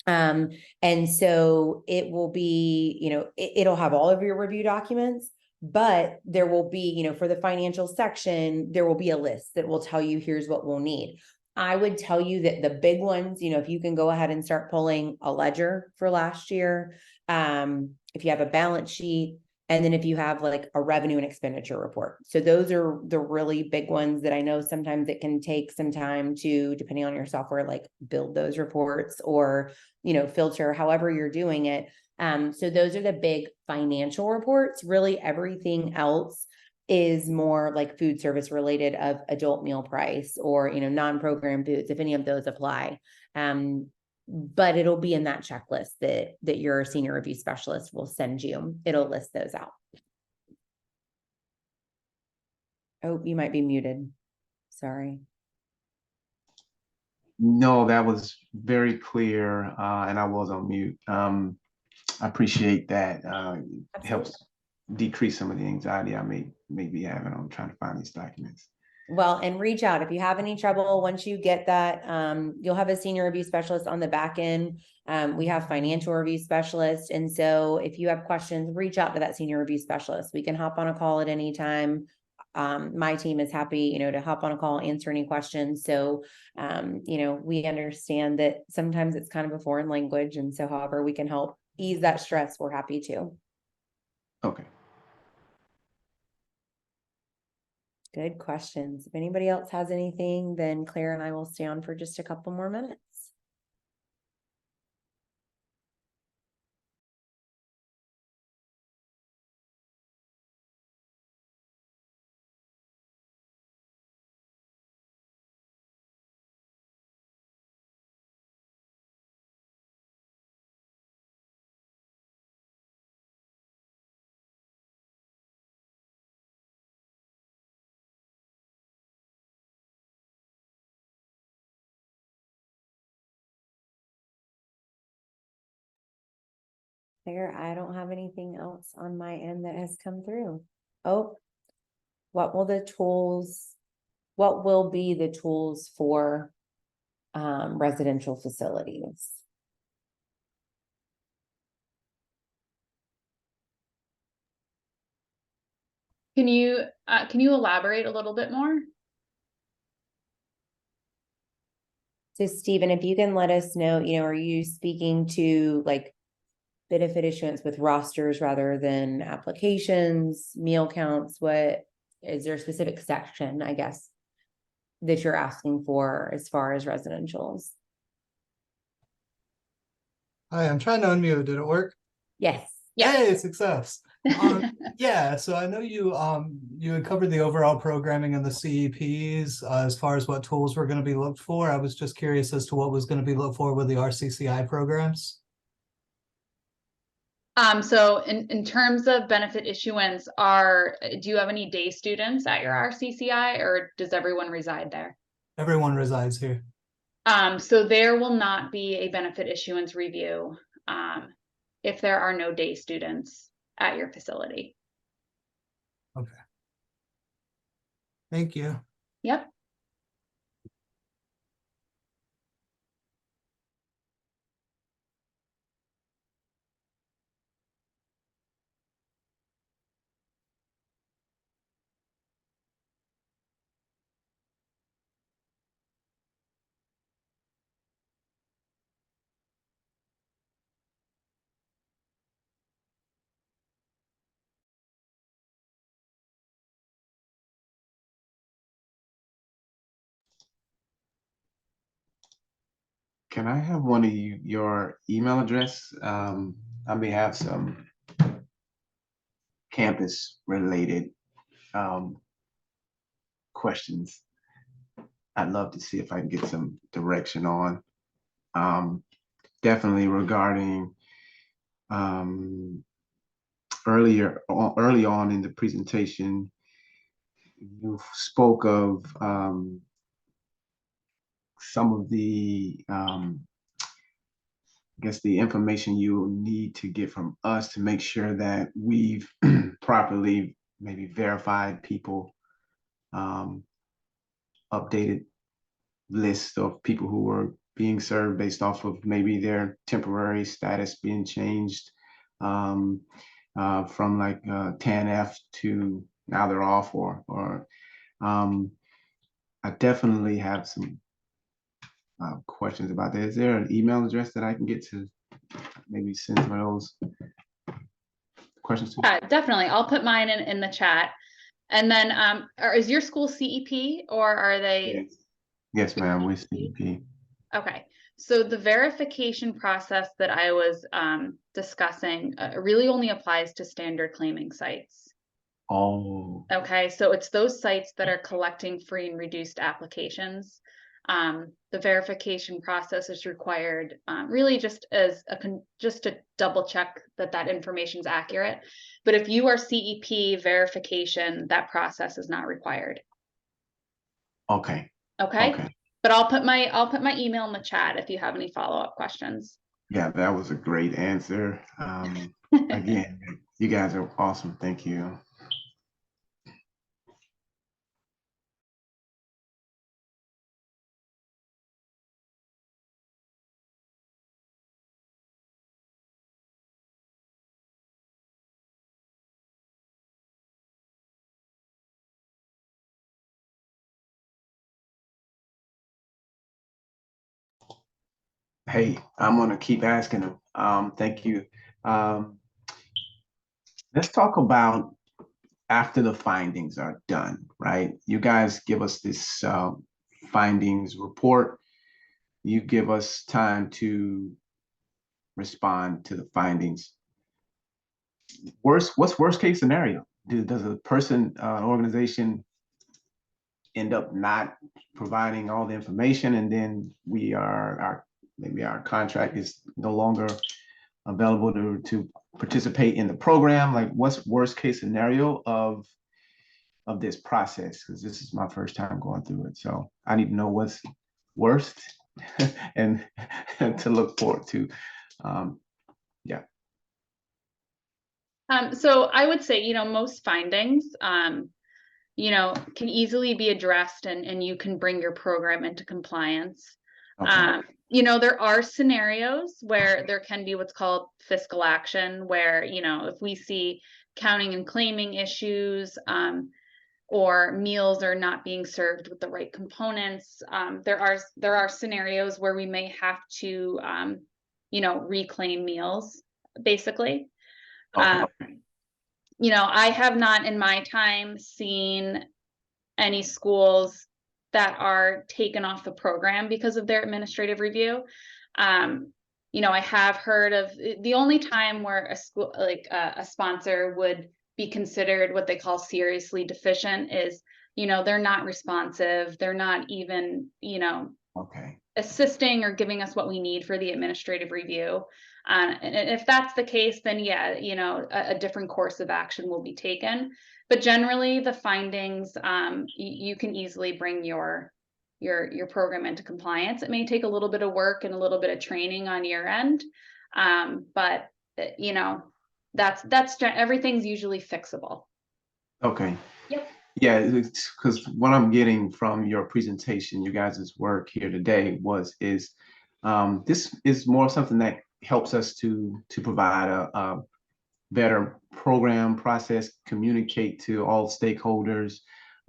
And so it will be, it'll have all of your review documents, but there will be, for the financial section, there will be a list that will tell you, here's what we'll need. I would tell you that the big ones, if you can go ahead and start pulling a ledger for last year, if you have a balance sheet, and then if you have like a revenue and expenditure report. So those are the really big ones that I know sometimes it can take some time to, depending on your software, like build those reports or, filter however you're doing it. So those are the big financial reports. Really everything else is more like food service related of adult meal price or, non-program foods, if any of those apply. But it'll be in that checklist that your senior review specialist will send you. It'll list those out. Oh, you might be muted. Sorry. No, that was very clear, and I was on mute. I appreciate that. It helps decrease some of the anxiety I may be having on trying to find these documents. Well, and reach out if you have any trouble. Once you get that, you'll have a senior review specialist on the back end. We have financial review specialists. And so if you have questions, reach out to that senior review specialist. We can hop on a call at any time. My team is happy, to hop on a call, answer any questions. So, we understand that sometimes it's kind of a foreign language. And so however we can help ease that stress, we're happy to. Okay. Good questions. If anybody else has anything, then Claire and I will stay on for just a couple more minutes. There, I don't have anything else on my end that has come through. Oh, what will be the tools for residential facilities? Can you elaborate a little bit more? So Stephen, if you can let us know, are you speaking to like benefit issuance with rosters rather than applications, meal counts? What is there a specific section, I guess, that you're asking for as far as residentials? Hi, I'm trying to unmute. Did it work? Yes. Yes. Hey, success. Yeah, so I know you had covered the overall programming and the CEPs as far as what tools were going to be looked for. I was just curious as to what was going to be looked for with the RCCI programs. So in terms of benefit issuance, do you have any day students at your RCCI, or does everyone reside there? Everyone resides here. So there will not be a benefit issuance review if there are no day students at your facility. Okay. Thank you. Yep. Can I have one of your email address? I may have some campus related questions. I'd love to see if I can get some direction on. Definitely regarding early on in the presentation, you spoke of some of the I guess the information you need to get from us to make sure that we've properly maybe verified people, updated list of people who were being served based off of maybe their temporary status being changed from like 10F to now they're off, or I definitely have some questions about that. Is there an email address that I can get to maybe send some of those questions to? Yeah, definitely. I'll put mine in the chat. And then is your school CEP, or are they? Yes, ma'am, with CEP. Okay, so the verification process that I was discussing really only applies to standard claiming sites. Oh, Okay, so it's those sites that are collecting free and reduced applications. The verification process is required really just as just to double check that information is accurate. But if you are CEP verification, that process is not required. okay. Okay. Okay. But I'll put my email in the chat if you have any follow-up questions. Yeah, that was a great answer. Again, you guys are awesome. Thank you. Hey, I'm gonna keep asking them. Thank you. Um, let's talk about after the findings are done, right? You guys give us this findings report. You give us time to respond to the findings. What's worst case scenario? Does a person, organization end up not providing all the information, and then maybe our contract is no longer available to participate in the program? Like, what's worst case scenario of this process? Because this is my first time going through it, so I need to know what's worst and to look forward to. Yeah. So I would say, most findings, can easily be addressed and you can bring your program into compliance. Okay. There are scenarios where there can be what's called fiscal action, where, if we see counting and claiming issues, or meals are not being served with the right components, there are scenarios where we may have to, reclaim meals, basically. Okay. I have not in my time seen any schools that are taken off the program because of their administrative review. I have heard of the only time where a school, like a sponsor, would be considered what they call seriously deficient is, they're not responsive. They're not even, Okay. assisting or giving us what we need for the administrative review. And if that's the case, then yeah, a different course of action will be taken. But generally, the findings, you can easily bring your program into compliance. It may take a little bit of work and a little bit of training on your end, but everything's usually fixable. Okay. Yep. Yeah, because what I'm getting from your presentation, you guys' work here today is this is more something that helps us to provide a better program process, communicate to all stakeholders,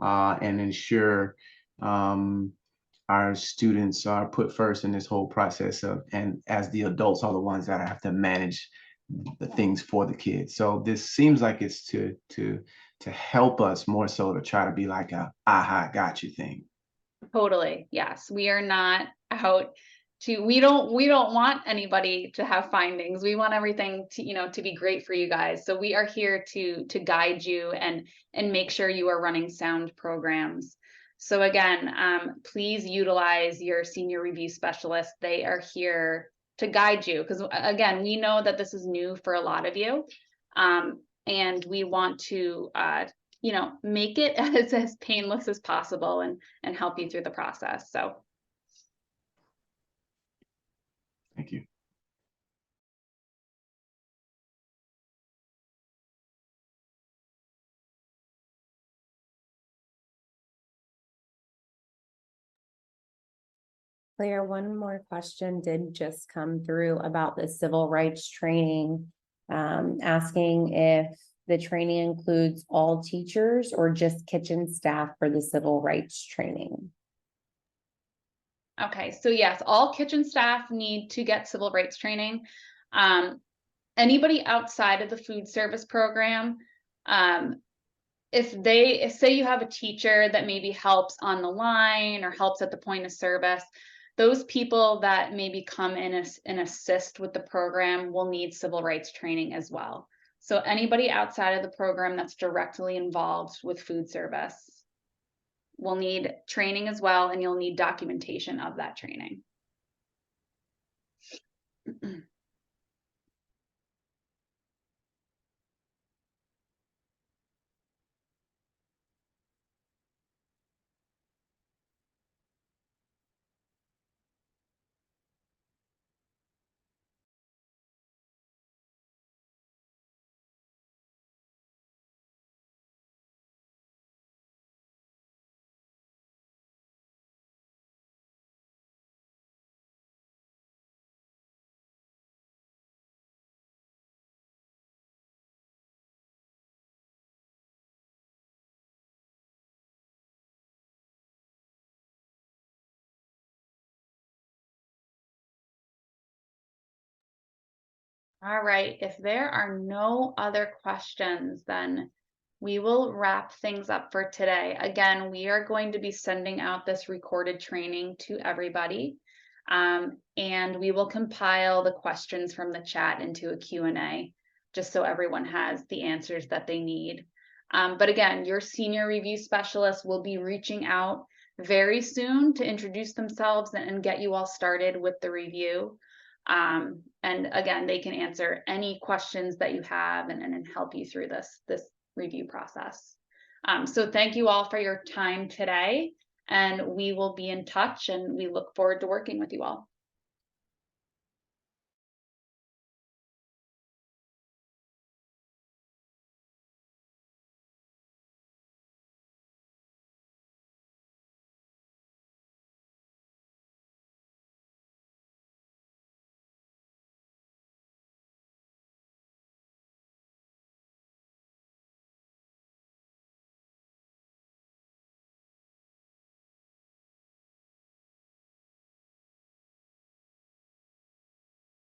and ensure our students are put first in this whole process of, and as the adults are the ones that have to manage the things for the kids. So this seems like it's to help us more so to try to be like a aha got you thing. Totally. Yes. We are not out to, we don't want anybody to have findings. We want everything to be great for you guys. So we are here to guide you and make sure you are running sound programs. So again, please utilize your senior review specialist. They are here to guide you, because again, we know that this is new for a lot of you. And we want to make it as painless as possible and help you through the process. So Thank you. Claire, one more question did just come through about the civil rights training. Asking if the training includes all teachers or just kitchen staff for the civil rights training. okay, so yes, all kitchen staff need to get civil rights training. Anybody outside of the food service program, if say you have a teacher that maybe helps on the line or helps at the point of service, those people that maybe come in and assist with the program will need civil rights training as well. So anybody outside of the program that's directly involved with food service will need training as well, and you'll need documentation of that training. All right, if there are no other questions, then we will wrap things up for today. Again, we are going to be sending out this recorded training to everybody, and we will compile the questions from the chat into a Q&A, just so everyone has the answers that they need. But again, your senior review specialist will be reaching out very soon to introduce themselves and get you all started with the review. And again, they can answer any questions that you have and help you through this review process. So thank you all for your time today, and we will be in touch, and we look forward to working with you all.